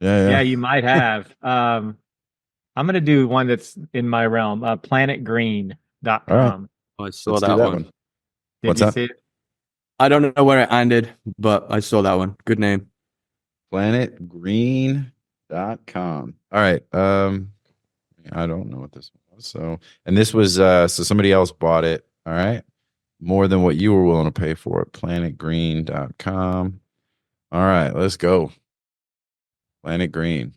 yeah, you might have. I'm gonna do one that's in my realm, planetgreen.com. All right. Oh, I saw Let's that do that one. one. Did What's you that? see it? I don't know where it ended, but I saw that one. Good name. PlanetGreen.com. All right. I don't know what this was. So, and this was so somebody else bought it. All right. More than what you were willing to pay for it. PlanetGreen.com. All right, let's go. Planet Green.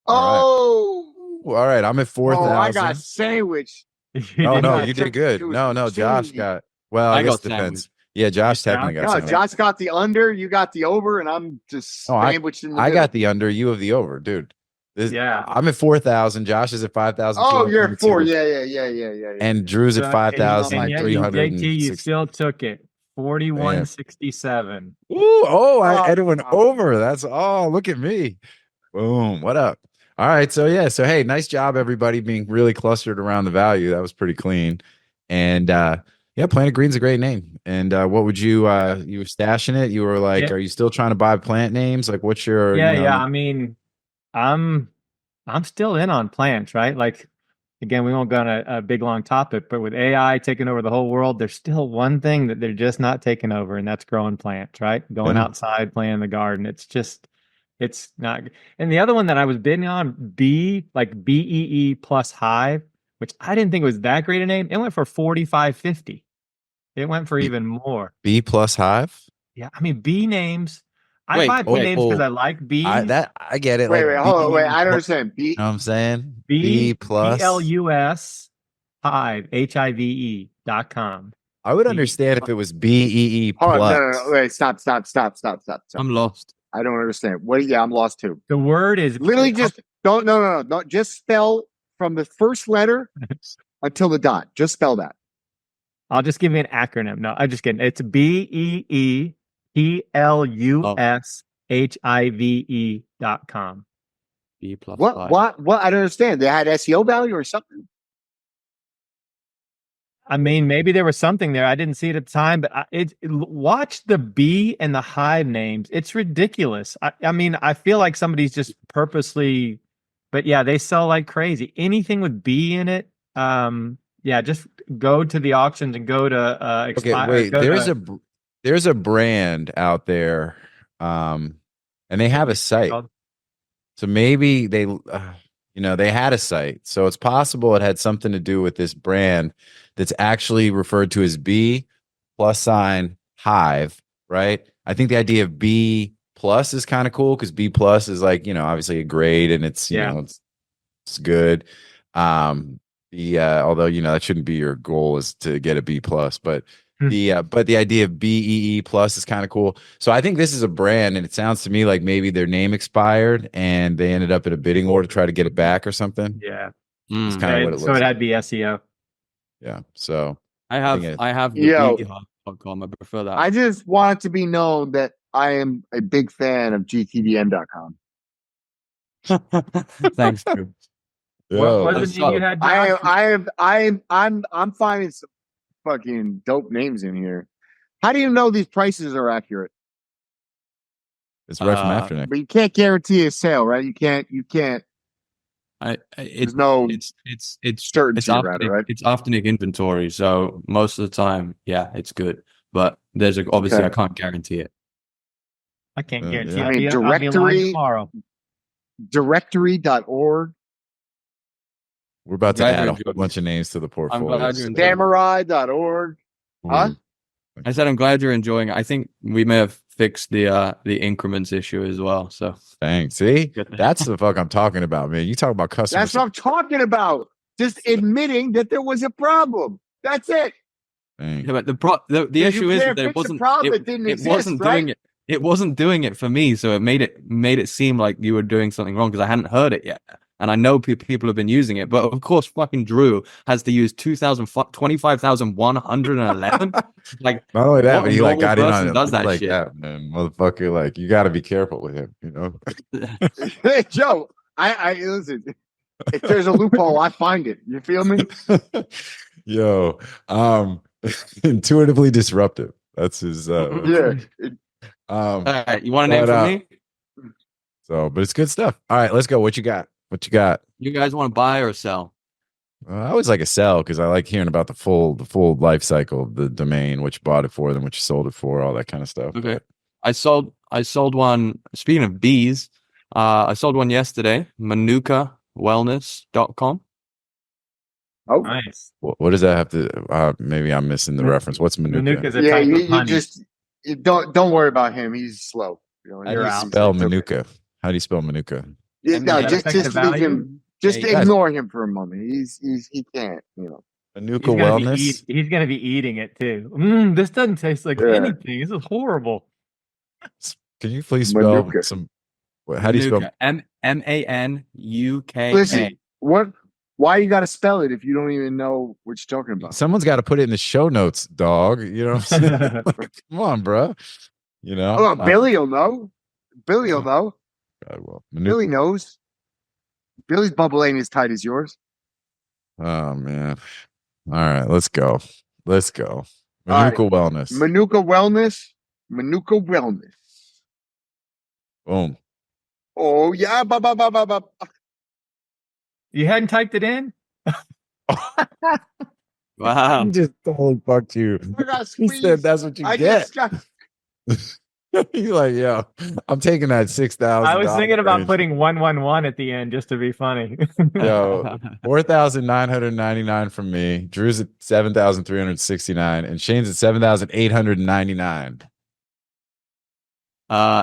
Oh, All right. I'm at 4,000. I got sandwich. Oh no, got you did good. it was No, Josh opportunity. got. Well, I I guess got depends. sandwich. Yeah, Josh Yeah, definitely got No, sandwich. Josh got the under, you got the over, and I'm just Oh, sandwiched in the I middle. got the under. You have the over, dude. Yeah. I'm at 4,000. Josh is at 5,000. Oh, you're at 4. Yeah. And Drew's at So, 5,300. JT, you still took it. 4167. Ooh, I Oh, went over. That's look at me. Boom. What up? All right. So hey, nice job, everybody, being really clustered around the value. That was pretty clean. And Planet Green's a great name. And what would you you were stashing it? You were like, Yeah. are you still trying to buy plant names? Like what's your I mean, I'm still in on plants, right? Like again, we won't go on a big long topic, but with AI taking over the whole world, there's still one thing that they're just not taking over, and that's growing plants, right? Going outside, playing in the garden. It's not. And the other one that I was bidding on, BEE plus Hive, which I didn't think was that great a name. It went for 45.50. It went for even more. B plus Hive? Yeah, I mean B names. I Wait, buy B names because I like bees. I get it. Wait, like hold on, wait. B- I don't understand. You know what I'm saying? B plus BLUS Hive HIVE.com. I would understand if it was BEE plus. Hold on, no. Wait, stop. I'm lost. I don't understand. What? Yeah, I'm lost too. The word is Literally, just don't. No. Just spell from the first letter until the dot. Just spell that. I'll just give you an acronym. No, I'm just kidding. It's BEEPLUSHIVE.com. B plus What? 5. What? I don't understand. They had SEO value or something. I mean, maybe there was something there. I didn't see it at the time, but watch the bee and the hive names. It's ridiculous. I mean, I feel like somebody's just purposely, but yeah, they sell like crazy. Anything with bee in it, just go to the auctions and go to Okay, wait. There's a brand out there, and they have a site. So maybe they had a site. So it's possible it had something to do with this brand that's actually referred to as B + Hive, right? I think the idea of B plus is kind of cool because B plus is like, obviously a grade and it's, it's good. Although, that shouldn't be your goal is to get a B plus, but the idea of BEE plus is kind of cool. So I think this is a brand and it sounds to me like maybe their name expired and they ended up in a bidding war to try to get it back or something. Yeah. It's kind of what it looks so it like. had to be SEO. Yeah. So I have the BeeHive.com. I prefer that. I just want it to be known that I am a big fan of GTDN.com. Thanks, Drew. What was the name you had? I'm finding some fucking dope names in here. How do you know these prices are accurate? It's right from Afternic. But you can't guarantee a sale, right? You can't. There's no. It's certainty, right? It's Afternic inventory, so most of the time, yeah, it's good. But obviously I can't guarantee it. I can't guarantee. I mean, I'll be live tomorrow. Directory.org. We're about to add a whole bunch of names to the portfolio. Samurai.org. Huh? I said I'm glad you're enjoying it. I think we may have fixed the increments issue as well. So thanks. See, that's the fuck I'm talking about, man. You talk about customers. That's what I'm talking about. Just admitting that there was a problem. That's it. Yeah, but the issue is that it wasn't doing it for me, so it made it seem like you were doing something wrong because I hadn't heard it yet. And I know people have been using it, but of course, fucking Drew has to use 25,111. Like, Not only that, what but he like normal got in on person it does that like shit? that, man. Motherfucker, like you got to be careful with him, you know. Hey, Joe, I listen. If there's a loophole, I find it. You feel me? Yo, intuitively disruptive. That's his. Yeah. All right, you want a name but, from me? So, but it's good stuff. All right, let's go. What you got? What you got? You guys want to buy or sell? I always like a sell because I like hearing about the full life cycle of the domain, what you bought it for, then what you sold it for, all that kind of stuff. Okay. I sold one. Speaking of bees, I sold one yesterday, manukawellness.com. Oh, Nice. What does that have to? Maybe I'm missing the reference. What's Manuka? Manuka's a yeah. type of You honey. just don't worry about him. He's slow. You know, How do You're you out. spell It's okay. Manuka? How do you spell Manuka? Yeah, And no, does just that affect the leave value? him. Just Hey, guys. ignore him for a moment. He can't. You know. Manuka He's gonna Wellness. he's gonna be eating it too. This doesn't taste like Yeah. anything. This is horrible. Can you please spell Manuka. some? How do you spell? Manuka. MANUKA. Listen, what? Why you got to spell it if you don't even know what you're talking about? Someone's got to put it in the show notes, dog. You know what I'm saying? Like, come on, bro. You know. Oh, Billy will know. Billy will know. God, well, Billy knows. Billy's bubble ain't as tight as yours. Oh man. All right, let's go. Let's go. All right. Manuka Wellness. Manuka Wellness. Manuka Wellness. Boom. Oh yeah. You hadn't typed it in? Wow. He just told fucked you. I got He squeezed. said that's what you I get. just got. He's like, yo, I'm taking that 6,000. I was thinking about putting 111 at the end just to be funny. Yo, 4,999 from me. Drew's at 7,369, and Shane's at 7,899.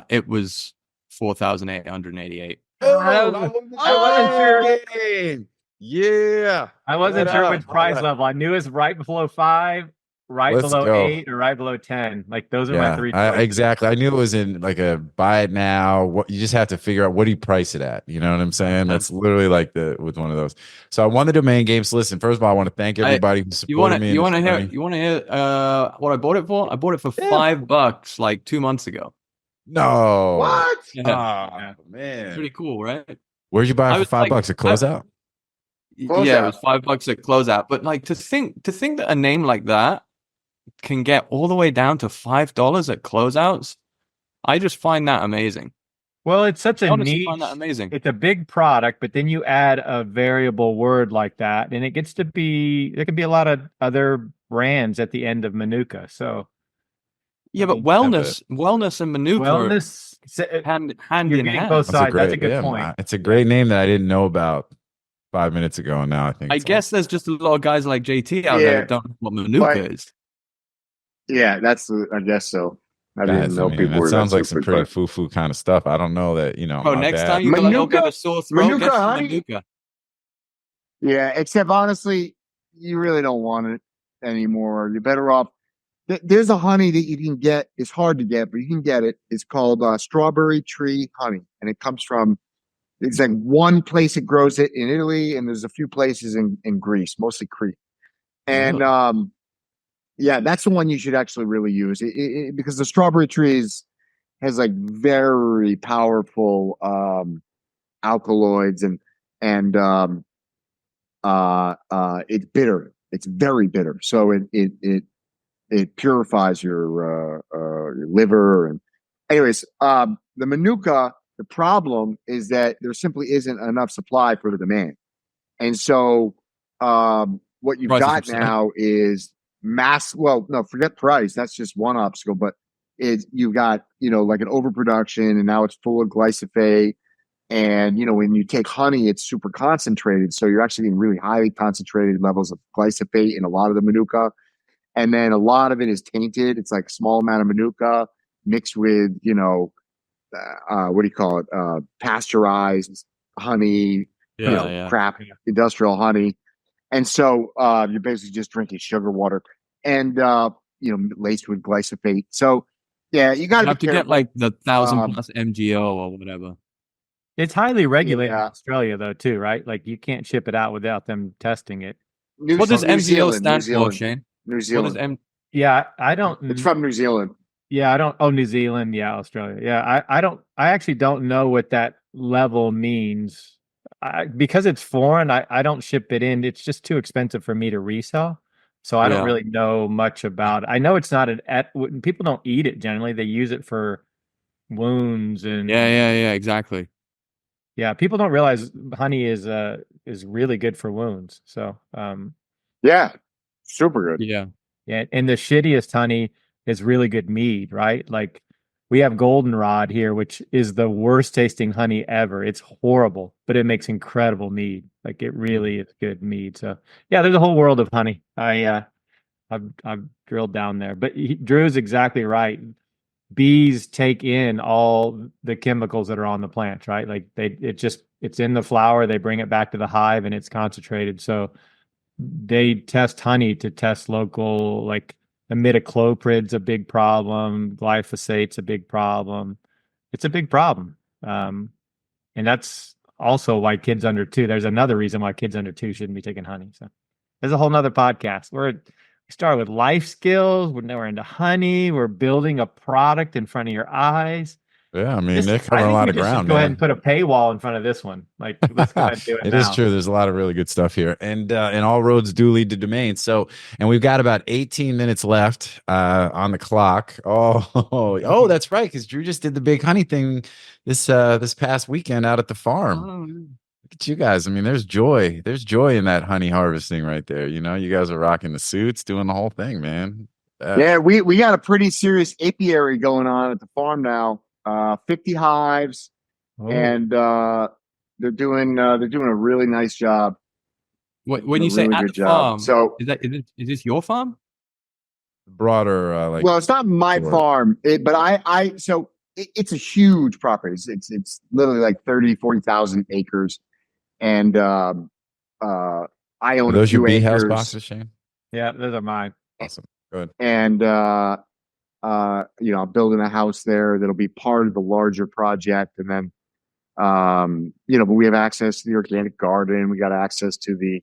It was 4,888. I wasn't sure. Yeah. I wasn't Right sure up. which price Right. level. I knew it was right below 5, right Let's below go. 8, or right below 10. Like those are my three Yeah, choices. exactly. I knew it was in like a buy it now. What you just have to figure out what do you price it at. You know what I'm saying? That's literally like with one of those. So I won the domain game. So listen, first of all, I want to thank everybody who supported me. You want to hear what I bought it for? I bought it for $5 like 2 months ago. No. What? Yeah. Oh, man. Pretty cool, right? Where'd you buy I it for was like- $5 at closeout? Yeah, it was $5 at closeout. But like to think that a name like that can get all the way down to $5 at closeouts, I just find that amazing. Well, it's such I a honestly niche. find that amazing. It's a big product, but then you add a variable word like that, and it gets to be there could be a lot of other brands at the end of Manuka. So Yeah, but mean, wellness and Manuka wellness, are hand you're in getting hand. both sides. That's a good yeah, point. It's a great name that I didn't know about 5 minutes ago, and now I think I it's guess there's just a lot of guys like JT out there that don't know what Manuka is. Yeah, I guess so. I awesome. didn't know people that were sounds that like some stupid, pretty but- foo-foo kind of stuff. I don't know that, Bro, my next dad- time you feel like you'll get a sore throat, Manuka, get some honey? Manuka. Yeah, except honestly, you really don't want it anymore. You're better off. There's a honey that you can get. It's hard to get, but you can get it. It's called strawberry tree honey, and it comes from. It's like one place it grows it in Italy, and there's a few places in Greece, mostly Crete. And yeah, that's the one you should actually really use because the strawberry trees has like very powerful alkaloids and it's bitter. It's very bitter. So it purifies your liver. And anyways, the Manuka, the problem is that there simply isn't enough supply for the demand. And so what you've Prices got are set. now is well, no, forget price. That's just one obstacle, but you've got, like an overproduction, and now it's full of glyphosate. And, when you take honey, it's super concentrated. So you're actually getting really highly concentrated levels of glyphosate in a lot of the Manuka. And then a lot of it is tainted. It's like a small amount of Manuka mixed with, what do you call it? Pasteurized honey, crap, industrial honey. And so you're basically just drinking sugar water and, laced with glyphosate. So, yeah, you got You have to get like the 1,000 plus MGO or whatever. It's highly regulated in Yeah. Australia, though, too, right? Like you can't ship it out without them testing it. What does New MGO Zealand, stand New Zealand, for, Shane? New What does Zealand. Yeah, I don't. It's from New Zealand. Yeah, I don't. Oh, New Zealand. Yeah, Australia. Yeah, I don't. I actually don't know what that level means. Because it's foreign, I don't ship it in. It's just too expensive for me to resell. So I don't Yeah. really know much about it. I know it's not people don't eat it generally. They use it for wounds and Yeah, exactly. yeah, people don't realize honey is really good for wounds. So Yeah, super good. Yeah. yeah, and the shittiest honey is really good mead, right? Like we have goldenrod here, which is the worst tasting honey ever. It's horrible, but it makes incredible mead. Like it really is good mead. So yeah, there's a whole world of honey. I've drilled down there, but Drew's exactly right. Bees take in all the chemicals that are on the plants, right? Like it's in the flower, they bring it back to the hive and it's concentrated. So they test honey to test local, like imidacloprid's a big problem, glyphosate's a big problem. It's a big problem. And that's also why kids under 2, there's another reason why kids under 2 shouldn't be taking honey. So there's a whole nother podcast. We started with life skills. Now we're into honey. We're building a product in front of your eyes. Yeah, I mean, they're covering a lot of ground. Go ahead and put a paywall in front of this one. Like, let's go ahead and do it. It is true. There's a lot of really good stuff here, and all roads do lead to domain. So, and we've got about 18 minutes left on the clock. Oh, that's right, because Drew just did the big honey thing this past weekend out at the farm. Oh, Look at you guys. I mean, there's joy. There's joy in that honey harvesting right there. You know, you guys are rocking the suits, doing the whole thing, man. Yeah, we got a pretty serious apiary going on at the farm now. 50 hives, and they're doing a really nice job. When you say really at good the job. farm, So is this your farm? Broader, well, it's not my Sure. farm, but it's a huge property. It's literally like 40,000 acres, and I own Are a those few your bee house acres. boxes, Shane? Yeah, those are mine. Awesome. Good. And I'm building a house there that'll be part of the larger project. And then, but we have access to the organic garden. We got access to the,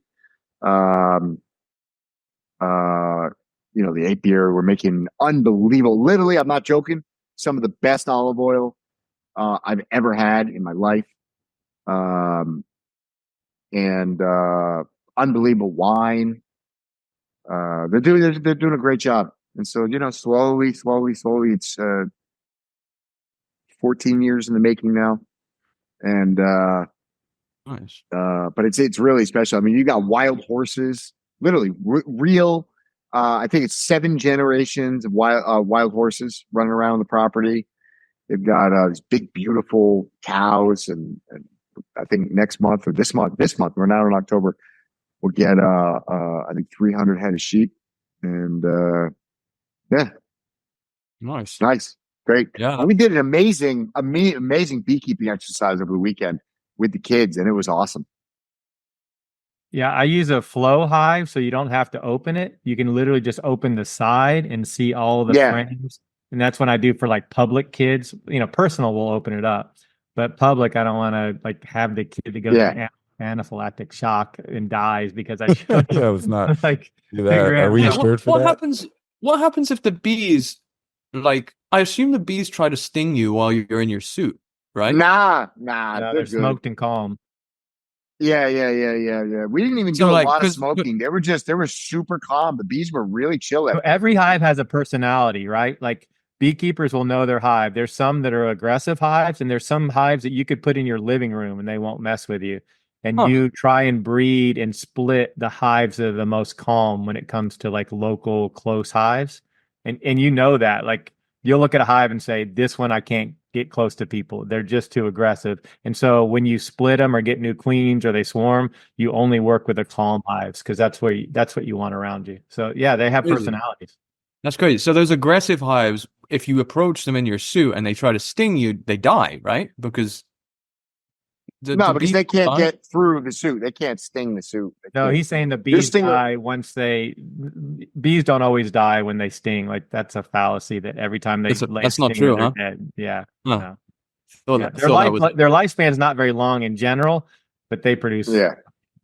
the apiary. We're making unbelievable. Literally, I'm not joking. Some of the best olive oil I've ever had in my life. And unbelievable wine. They're doing a great job. And so, slowly, it's 14 years in the making now. And Nice. but it's really special. I mean, you got wild horses, literally real. I think it's 7 generations of wild horses running around the property. They've got these big, beautiful cows, and I think this month, we're now in October, we'll get I think 300 head of sheep, and yeah, nice, great. Yeah. And we did an amazing beekeeping exercise over the weekend with the kids, and it was awesome. Yeah, I use a flow hive, so you don't have to open it. You can literally just open the side and see all the frames. And that's what I do for like public kids. Personal will open it up, but public, I don't want to like have the kid that goes to anaphylactic shock and dies because I yeah, let's not like do that. Are we insured for that? What happens if the bees, like, I assume the bees try to sting you while you're in your suit, right? Nah, they're good. smoked and calm. Yeah. We didn't even do a lot of smoking. They were super calm. The bees were really chill. So every hive has a personality, right? Like beekeepers will know their hive. There's some that are aggressive hives, and there's some hives that you could put in your living room and they won't mess with you. And you try and breed and split the hives that are the most calm when it comes to like local close hives. And that, like, you'll look at a hive and say, this one I can't get close to people. They're just too aggressive. And so when you split them or get new queens or they swarm, you only work with the calm hives because that's what you want around you. So yeah, they have personalities. That's great. So those aggressive hives, if you approach them in your suit and they try to sting you, they die, right? Because because they can't get through the suit. They can't sting the suit. No, he's saying the bees die once bees don't always die when they sting. Like that's a fallacy that every time they that's not true, huh? dead. Yeah. Huh. No. Thought, Yeah, thought that was their lifespan's not very long in general, but they produce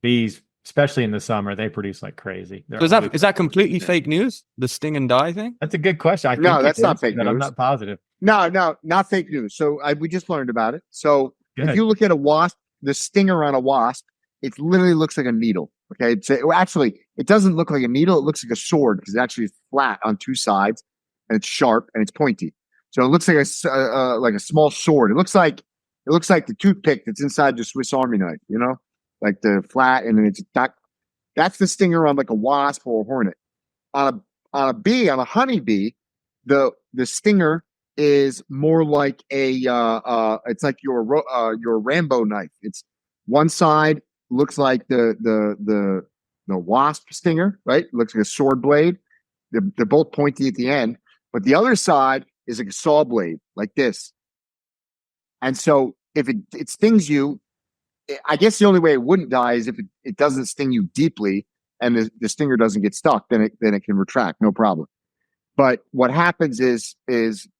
bees, especially in the summer. They produce like crazy. So is that completely fake news? The sting and die thing? That's a good question. I No, think that's it not is, fake but I'm news. not positive. No, not fake news. So we just learned about it. So Good. if you look at a wasp, the stinger on a wasp, it literally looks like a needle. Okay, actually, it doesn't look like a needle. It looks like a sword because it actually is flat on two sides, and it's sharp and it's pointy. So it looks like a small sword. It looks like the toothpick that's inside the Swiss Army knife. You know, like the flat, and then it's that's the stinger on like a wasp or a hornet. On a bee, on a honeybee, the stinger is more like it's like your Rambo knife. It's one side looks like the wasp stinger, right? It looks like a sword blade. They're both pointy at the end, but the other side is like a saw blade, like this. And so if it stings you, I guess the only way it wouldn't die is if it doesn't sting you deeply and the stinger doesn't get stuck, then it can retract, no problem. But what happens is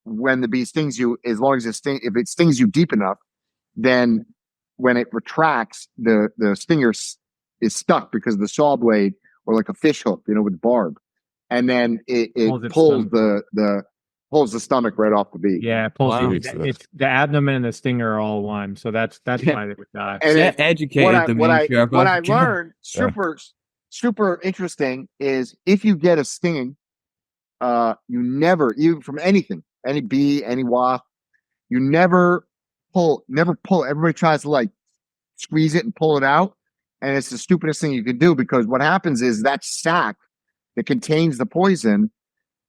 when the bee stings you, as long as if it stings you deep enough, then when it retracts, the stinger is stuck because of the saw blade or like a fish hook, you know, with barb, and then it pulls pulls the stomach right off the bee. Yeah, it pulls Wow. it's the abdomen and the stinger are all one, so that's why they would die. And Get educated, what I Sherpa. learned super interesting is if you get a sting, you never, even from anything, any bee, any wasp, you never pull. Everybody tries to like squeeze it and pull it out, and it's the stupidest thing you can do because what happens is that sac that contains the poison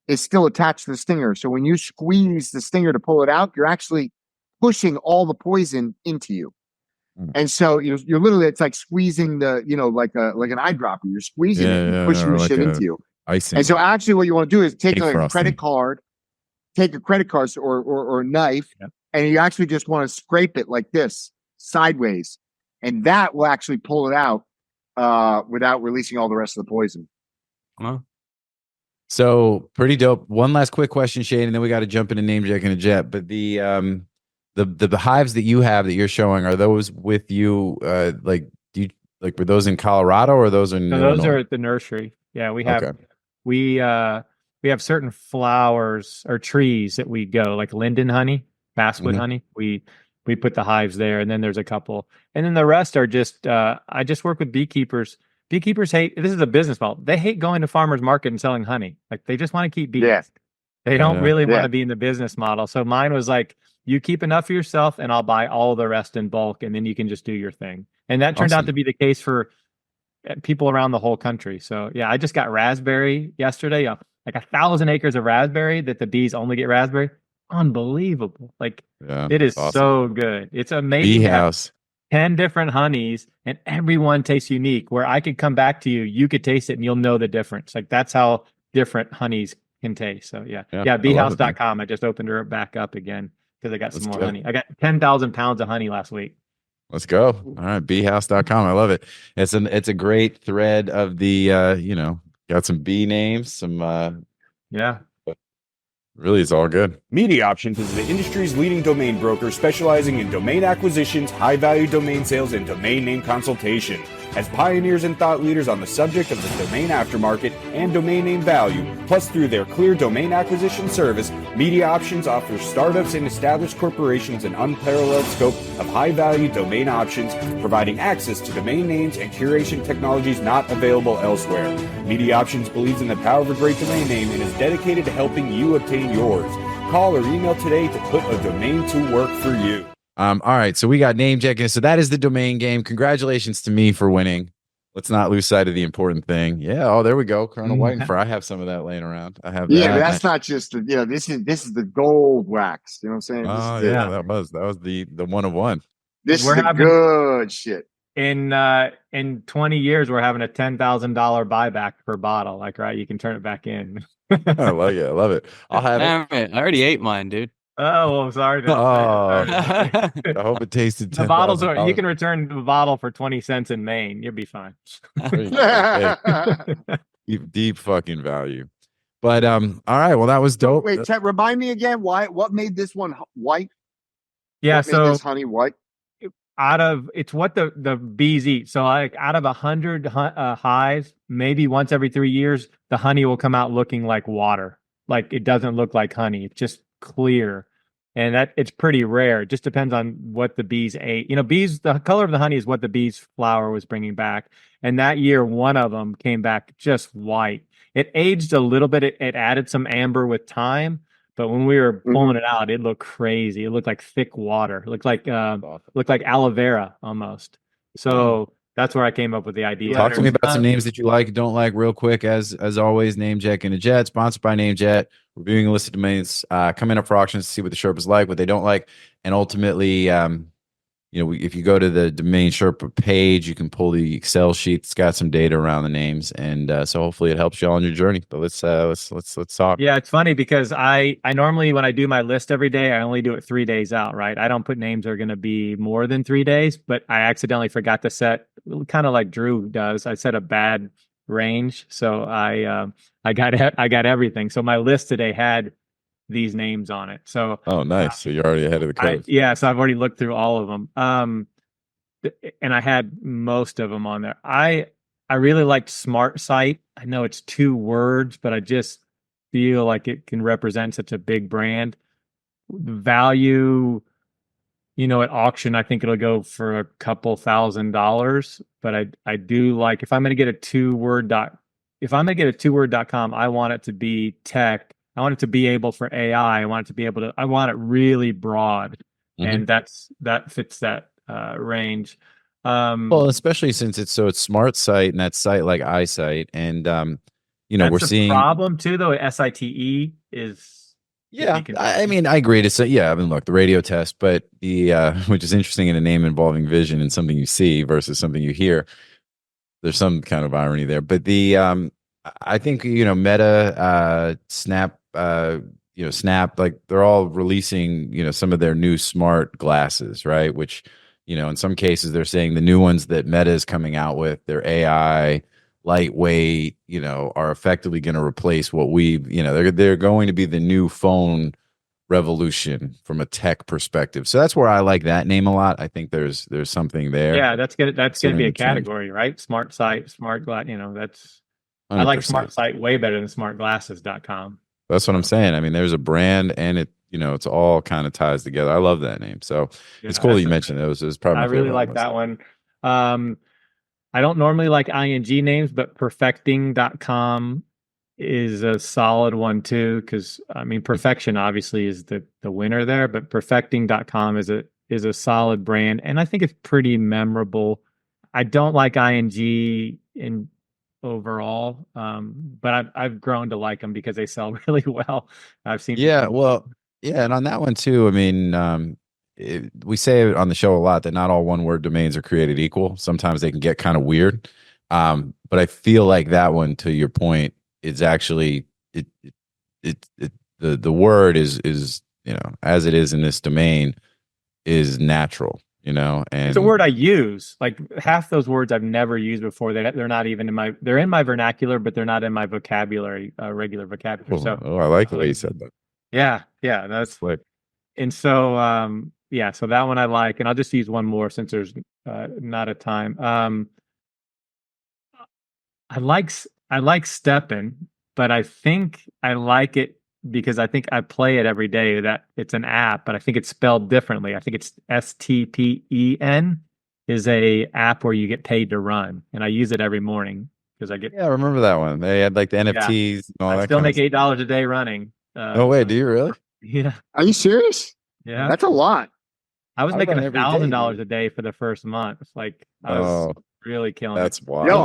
is still attached to the stinger. So when you squeeze the stinger to pull it out, you're actually pushing all the poison into you. And so you're literally, it's like squeezing like an eyedropper. You're squeezing it and pushing the shit into you. Icing. And so actually what you want to do is take a credit card or a knife, and you actually just want to scrape it like this sideways. And that will actually pull it out without releasing all the rest of the poison. So pretty dope. One last quick question, Shane, and then we got to jump into NameJetGonnaJet. But the hives that you have that you're showing, are those with you? Were those in Colorado or those are? No, those are at the nursery. Yeah, we have we have certain flowers or trees that we go like linden honey, basswood honey. We put the hives there, and then there's a couple, and then the rest are just. I just work with beekeepers. Beekeepers hate, this is a business model. They hate going to farmers market and selling honey. Like they just want to keep bees. Yeah. They don't really want to be in the business model. So mine was like, you keep enough for yourself and I'll buy all the rest in bulk. And then you can just do your thing. And that turned out to be the case for people around the whole country. So yeah, I just got raspberry yesterday, like 1,000 acres of raspberry that the bees only get raspberry. Unbelievable. Like it is so good. It's amazing. Bee house. 10 different honeys and everyone tastes unique, where I could come back to you, you could taste it and you'll know the difference. Like that's how different honeys can taste. So yeah, beehouse.com. I just opened her back up again because I got some more honey. I got 10,000 pounds of honey last week. Let's go. All right. Beehouse.com. I love it. It's a great thread of the, got some bee names, some, really, it's all good. MediaOptions is the industry's leading domain broker specializing in domain acquisitions, high-value domain sales, and domain name consultation. As pioneers and thought leaders on the subject of the domain aftermarket and domain name value, plus through their clear domain acquisition service, MediaOptions offers startups and established corporations an unparalleled scope of high-value domain options, providing access to domain names and curation technologies not available elsewhere. MediaOptions believes in the power of a great domain name and is dedicated to helping you obtain yours. Call or email today to put a domain to work for you. All right, so we got NameJet. So that is the domain game. Congratulations to me for winning. Let's not lose sight of the important thing. Yeah. Oh, there we go. Colonel Whitenfur. I have some of that laying around. I have. Yeah, but that's not just this is the gold wax. You know what I'm saying? Oh yeah, that was the one of one. This is the good shit. In 20 years, we're having a $10,000 buyback per bottle. Like, right, you can turn it back in. I like it. I love it. I'll have it. I already ate mine, dude. Oh, well, sorry. I hope it tasted. The bottles are. You can return the bottle for 20 cents in Maine. You'll be fine. Deep fucking value. But all right. Well, that was dope. Wait, remind me again. What made this one white? Yeah, What made so this honey what? it's what the bees eat. So like out of 100 hives, maybe once every 3 years, the honey will come out looking like water. Like it doesn't look like honey. It's just clear. And that it's pretty rare. It just depends on what the bees ate. You know, bees, the color of the honey is what the bees flower was bringing back. And that year, one of them came back just white. It aged a little bit. It added some amber with time. But when we were pulling it out, it looked crazy. It looked like thick water. It looked like aloe vera almost. So that's where I came up with the idea. Talk to me about some names that you like, don't like, real quick. As always, NameJetGonnaJet, sponsored by NameJet, reviewing a list of domains coming up for auctions to see what the Sherpas like, what they don't like, and ultimately, if you go to the DomainSherpa page, you can pull the Excel sheet. It's got some data around the names, and so hopefully it helps you all on your journey. But let's talk. Yeah, it's funny because I normally, when I do my list every day, I only do it 3 days out, right? I don't put names that are going to be more than 3 days, but I accidentally forgot to set, kind of like Drew does. I set a bad range, so I got everything. So my list today had these names on it. So Nice. So you're already ahead of the curve. So I've already looked through all of them. And I had most of them on there. I really liked Smart Site. I know it's 2 words, but I just feel like it can represent such a big brand. The value, at auction, I think it'll go for a couple $1,000. But I do like, if I'm going to get a 2word.com, I want it to be tech. I want it to be able for AI. I want it really broad. And that fits that range. Well, especially since it's Smart Site, and that site like iSite, and we're seeing problem too, though. SITE is I mean, I agree. Look, the radio test, but the which is interesting in a name involving vision and something you see versus something you hear. There's some kind of irony there, but I think Meta, Snap, Snap, like they're all releasing some of their new smart glasses, right? Which in some cases they're saying the new ones that Meta is coming out with, they're AI, lightweight, are effectively going to replace what they're going to be the new phone revolution from a tech perspective. So that's where I like that name a lot. I think there's something there. Yeah, that's gonna be a category, right? Smart Site, smart glass. That's 100%. I like Smart Site way better than smartglasses.com. That's what I'm saying. I mean, there's a brand, and it's all kind of ties together. I love that name. So it's cool that you mentioned it. It was probably I really like that one. I don't normally like ING names, but perfecting.com is a solid one too, because Perfection obviously is the winner there, but perfecting.com is a solid brand, and I think it's pretty memorable. I don't like ING in overall, but I've grown to like them because they sell really well. I've seen and on that one too, we say it on the show a lot that not all one word domains are created equal. Sometimes they can get kind of weird, but I feel like that one, to your point, is actually the word is as it is in this domain, is natural. And it's a word I use. Like half those words I've never used before. They're not even they're in my vernacular, but they're not in my vocabulary, regular vocabulary. So I like the way you said that. Yeah, that's slick. And so so that one I like, and I'll just use one more since there's not a time. I like Steppen, but I think I like it because I think I play it every day. That it's an app, but I think it's spelled differently. I think it's STPEN is a app where you get paid to run, and I use it every morning because I get. Yeah, I remember that one. They had like the NFTs. And all I that still make $8 a day running. No way, do you really? Yeah. Are you serious? Yeah, that's a lot. I was making $1,000 a day for the first month. Like I was really killing. That's it. wild. Yo,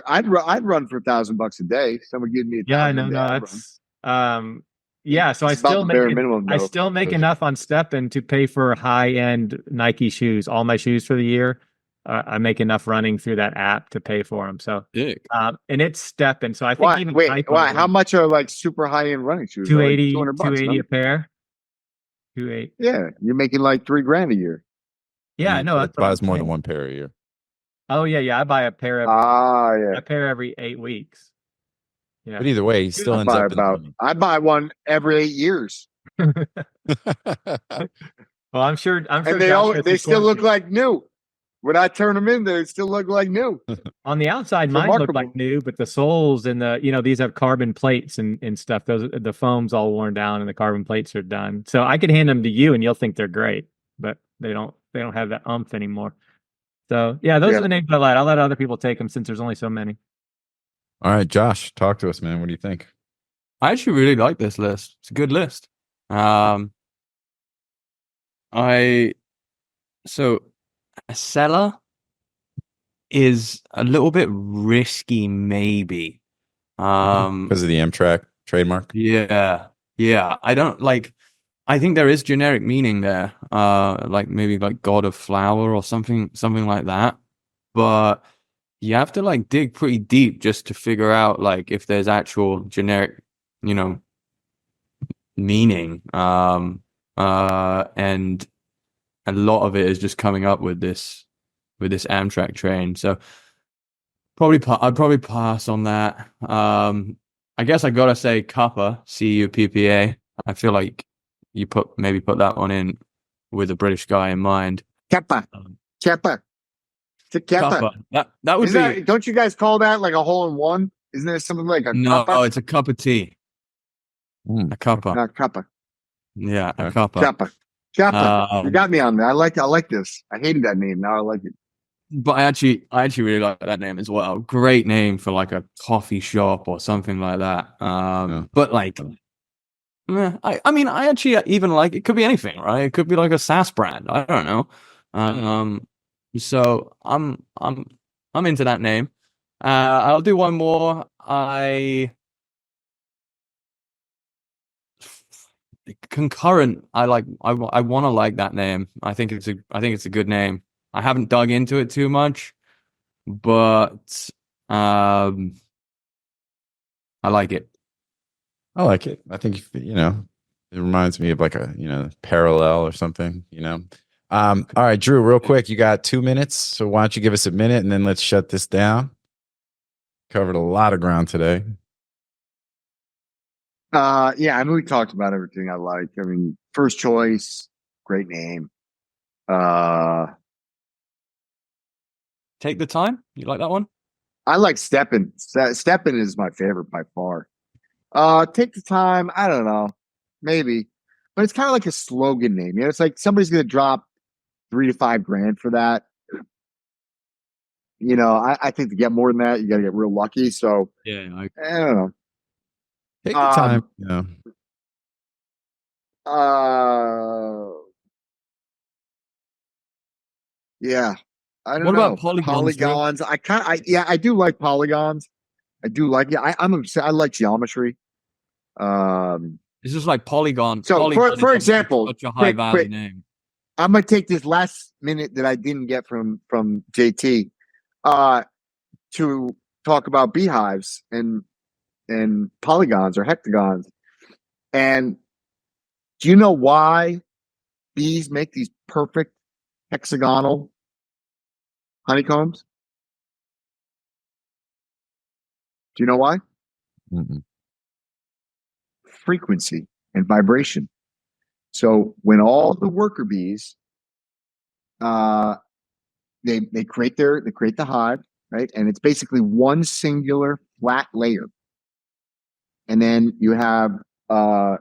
I'd run for $1,000 a day. Someone give me I know. No, that's So I still make enough on Steppen to pay for high-end Nike shoes. All my shoes for the year, I make enough running through that app to pay for them. So, and it's Steppen. So I think how much are like super high-end running shoes? 280, like $280 a pair. 280. Yeah, you're making like $3,000 a year. Yeah, no, that buys more than one pair a year. Oh yeah. I buy a pair every 8 weeks. Yeah. But either way, he still ends up I buy one every 8 years. Well, Well, I'm sure. And Josh has they some still look questions. like new. When I turn them in, they still look like new. On the outside, It's mine look remarkable. like new, but the soles and these have carbon plates and stuff. The foam's all worn down and the carbon plates are done. So I could hand them to you and you'll think they're great, but they don't have that umph anymore. So yeah, those are the names I like. I'll let other people take them since there's only so many. All right, Josh, talk to us, man. What do you think? I actually really like this list. It's a good list. So a seller is a little bit risky, maybe. Because of the Amtrak trademark. Yeah. I think there is generic meaning there. Like maybe like God of Flower or something like that. But you have to like dig pretty deep just to figure out like if there's actual generic, meaning. And a lot of it is just coming up with this Amtrak train. So I'd probably pass on that. I guess I gotta say Cuppa, CUPPA. I feel like you put that one in with a British guy in mind. Keppa. Keppa. It's a Keppa. That would be. Don't you guys call that like a hole in one? Isn't there something like a No, cuppa? it's a cup of tea. A cuppa. Not cuppa. Yeah, a cuppa. Keppa. Keppa. You got me on there. I like this. I hated that name. Now I like it. But I actually really like that name as well. Great name for like a coffee shop or something like that. But like, I mean, I actually even like it. Could be anything, right? It could be like a SaaS brand. I don't know. So I'm into that name. I'll do one more. Concurrent. I want to like that name. I think it's a good name. I haven't dug into it too much, but I like it. I like it. I think it reminds me of like a parallel or something. All right, Drew, real quick, you got 2 minutes, so why don't you give us a minute and then let's shut this down. Covered a lot of ground today. Yeah, I mean we talked about everything I like. I mean, first choice, great name. Take the time. You like that one? I like Steppen. Steppen is my favorite by far. Take the time. I don't know, maybe, but it's kind of like a slogan name. It's like somebody's going to drop $3,000 to $5,000 for that. I think to get more than that, you got to get real lucky. So yeah, I don't know. Take the time. Yeah. I don't know. What about polygons? I do like polygons. I do like it. I like geometry. It's just like polygon. So polygon for example, such a high value name. I'm gonna take this last minute that I didn't get from JT to talk about beehives and polygons or hectagons. And do you know why bees make these perfect hexagonal honeycombs? Do you know why? Mm-mm. Frequency and vibration. So when all the worker bees, they create the hive, right? And it's basically one singular flat layer. And then you have I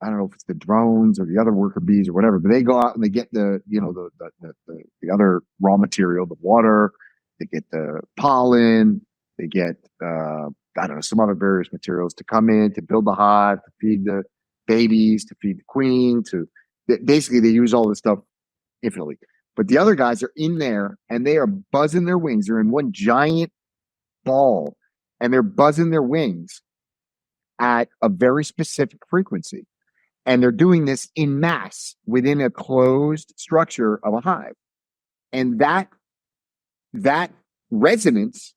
don't know if it's the drones or the other worker bees or whatever, but they go out and they get the other raw material, the water, they get the pollen, they get I don't know, some other various materials to come in to build the hive, to feed the babies, to feed the queen, basically they use all this stuff infinitely. But the other guys are in there and they are buzzing their wings. They're in one giant ball and they're buzzing their wings at a very specific frequency. And they're doing this in mass within a closed structure of a hive. And that resonance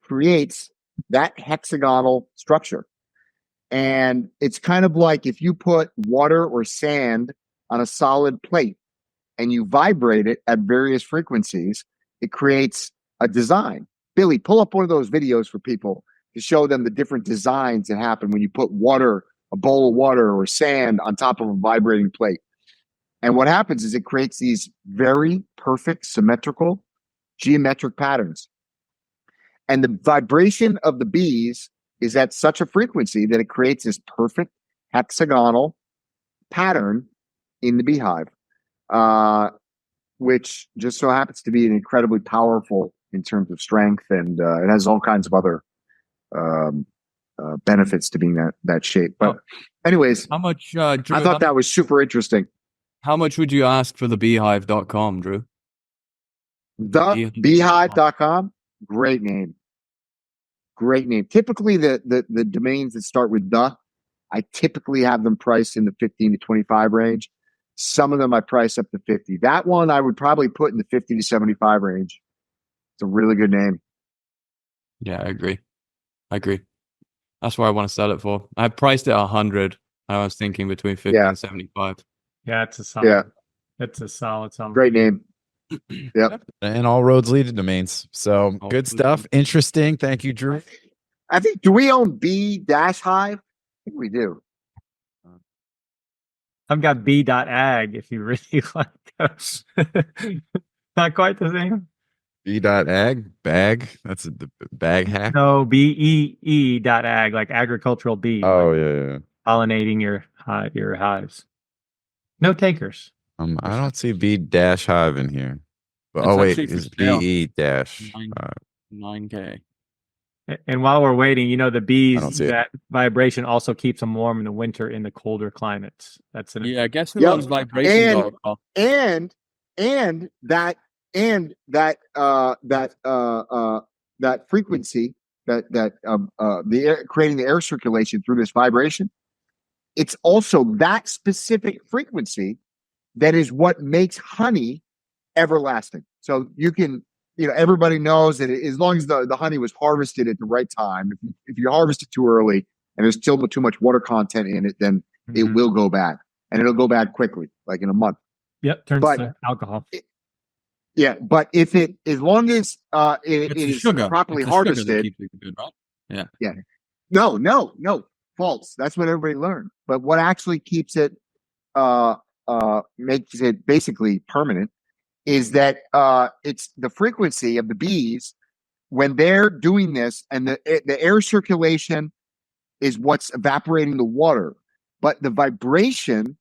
creates that hexagonal structure. And it's kind of like if you put water or sand on a solid plate and you vibrate it at various frequencies, it creates a design. Billy, pull up one of those videos for people to show them the different designs that happen when you put water, a bowl of water or sand on top of a vibrating plate. And what happens is it creates these very perfect, symmetrical, geometric patterns. And the vibration of the bees is at such a frequency that it creates this perfect hexagonal pattern in the beehive, which just so happens to be incredibly powerful in terms of strength, and it has all kinds of other benefits to being that shape. But anyways, How much, Drew, I thought that was super interesting. how much would you ask for the beehive.com, Drew? Thebeehive.com, great name. Great name. Typically, the domains that start with I typically have them priced in the 15 to 25 range. Some of them I price up to 50. That one I would probably put in the 50 to 75 range. It's a really good name. Yeah, I agree. That's what I want to sell it for. I priced it 100. I was thinking between 50 and 75. Yeah, it's a solid. It's a solid. Great name. Yep. And all roads lead to domains. So good stuff. Interesting. Thank you, Drew. I think, do we own B-Hive? I think we do. I've got b.ag if you really like those. Not quite the same. B.ag, bag. That's the bag hack. No, BEE.ag, like agricultural bee. Oh, like yeah. pollinating your hives. No takers. I don't see B-hive in here. But, That's wait, actually for it's sale. BE-. 9K. And while we're waiting, you know, the I don't bees, see it. that vibration also keeps them warm in the winter in the colder climates. That's an Yeah, guess who Yep. owns vibration.com? And that frequency the air, creating the air circulation through this vibration, it's also that specific frequency that is what makes honey everlasting. So you can, everybody knows that as long as the honey was harvested at the right time, if you harvest it too early and there's still too much water content in it, then it will go bad, and it'll go bad quickly, like in a month. Yep, turns But- to alcohol. But if as long as it It's the is sugar. properly It's the sugar that harvested, keeps it good, right? no, false. That's what everybody learned. But what actually keeps it, makes it basically permanent, is that it's the frequency of the bees when they're doing this, and the air circulation is what's evaporating the water, but the vibrational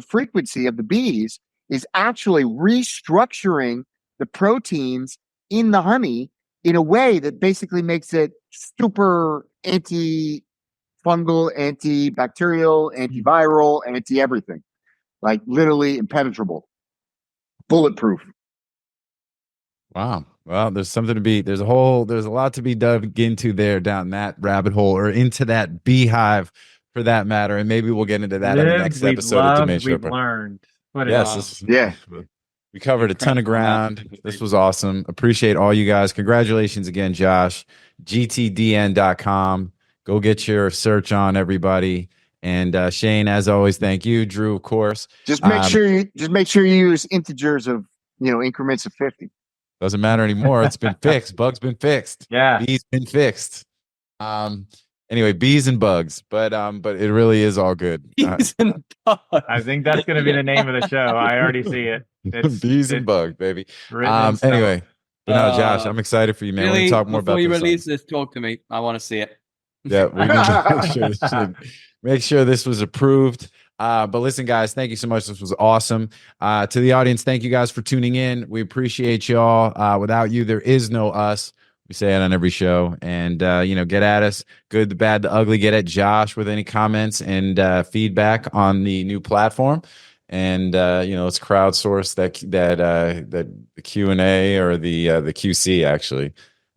frequency of the bees is actually restructuring the proteins in the honey in a way that basically makes it super anti-fungal, antibacterial, antiviral, anti-everything. Like literally impenetrable. Bulletproof. Wow. Well, there's a lot to be dug into there, down that rabbit hole, or into that beehive for that matter. And maybe we'll get into that in the next episode of Domain We've Sherpa. learned. What Yes. Yeah. We covered a ton of ground. This was awesome. Appreciate all you guys. Congratulations again, Josh. GTDN.com. Go get your search on, everybody. And Shane, as always, thank you. Drew, of course. Just make sure you use integers of increments of 50. Doesn't matter anymore. It's been fixed. Bug's been fixed. Yeah. Bees been fixed. Anyway, bees and bugs, but it really is all good. I think that's going to be the name of the show. I already see it. Bees and bugs, baby. written in stone. Anyway, but no, Josh, I'm excited for you, man. Really, We'll talk more before about you this. release this, talk to me. I want to see it. Yeah, we need to make sure this was approved. But listen, guys, thank you so much. This was awesome. To the audience, thank you guys for tuning in. We appreciate y'all. Without you, there is no us. We say it on every show. And get at us. Good, the bad, the ugly. Get at Josh with any comments and feedback on the new platform. And let's crowdsource that the Q&A or the QC actually.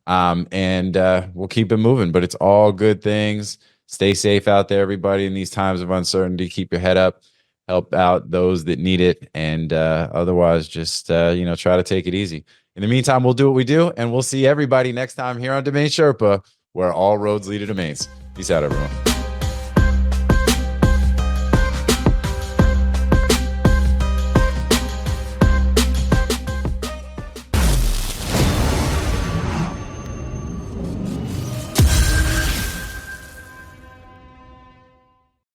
And we'll keep it moving, but it's all good things. Stay safe out there, everybody, in these times of uncertainty. Keep your head up, help out those that need it. And otherwise, just, try to take it easy. In the meantime, we'll do what we do, and we'll see everybody next time here on Domain Sherpa, where all roads lead to domains. Peace out, everyone.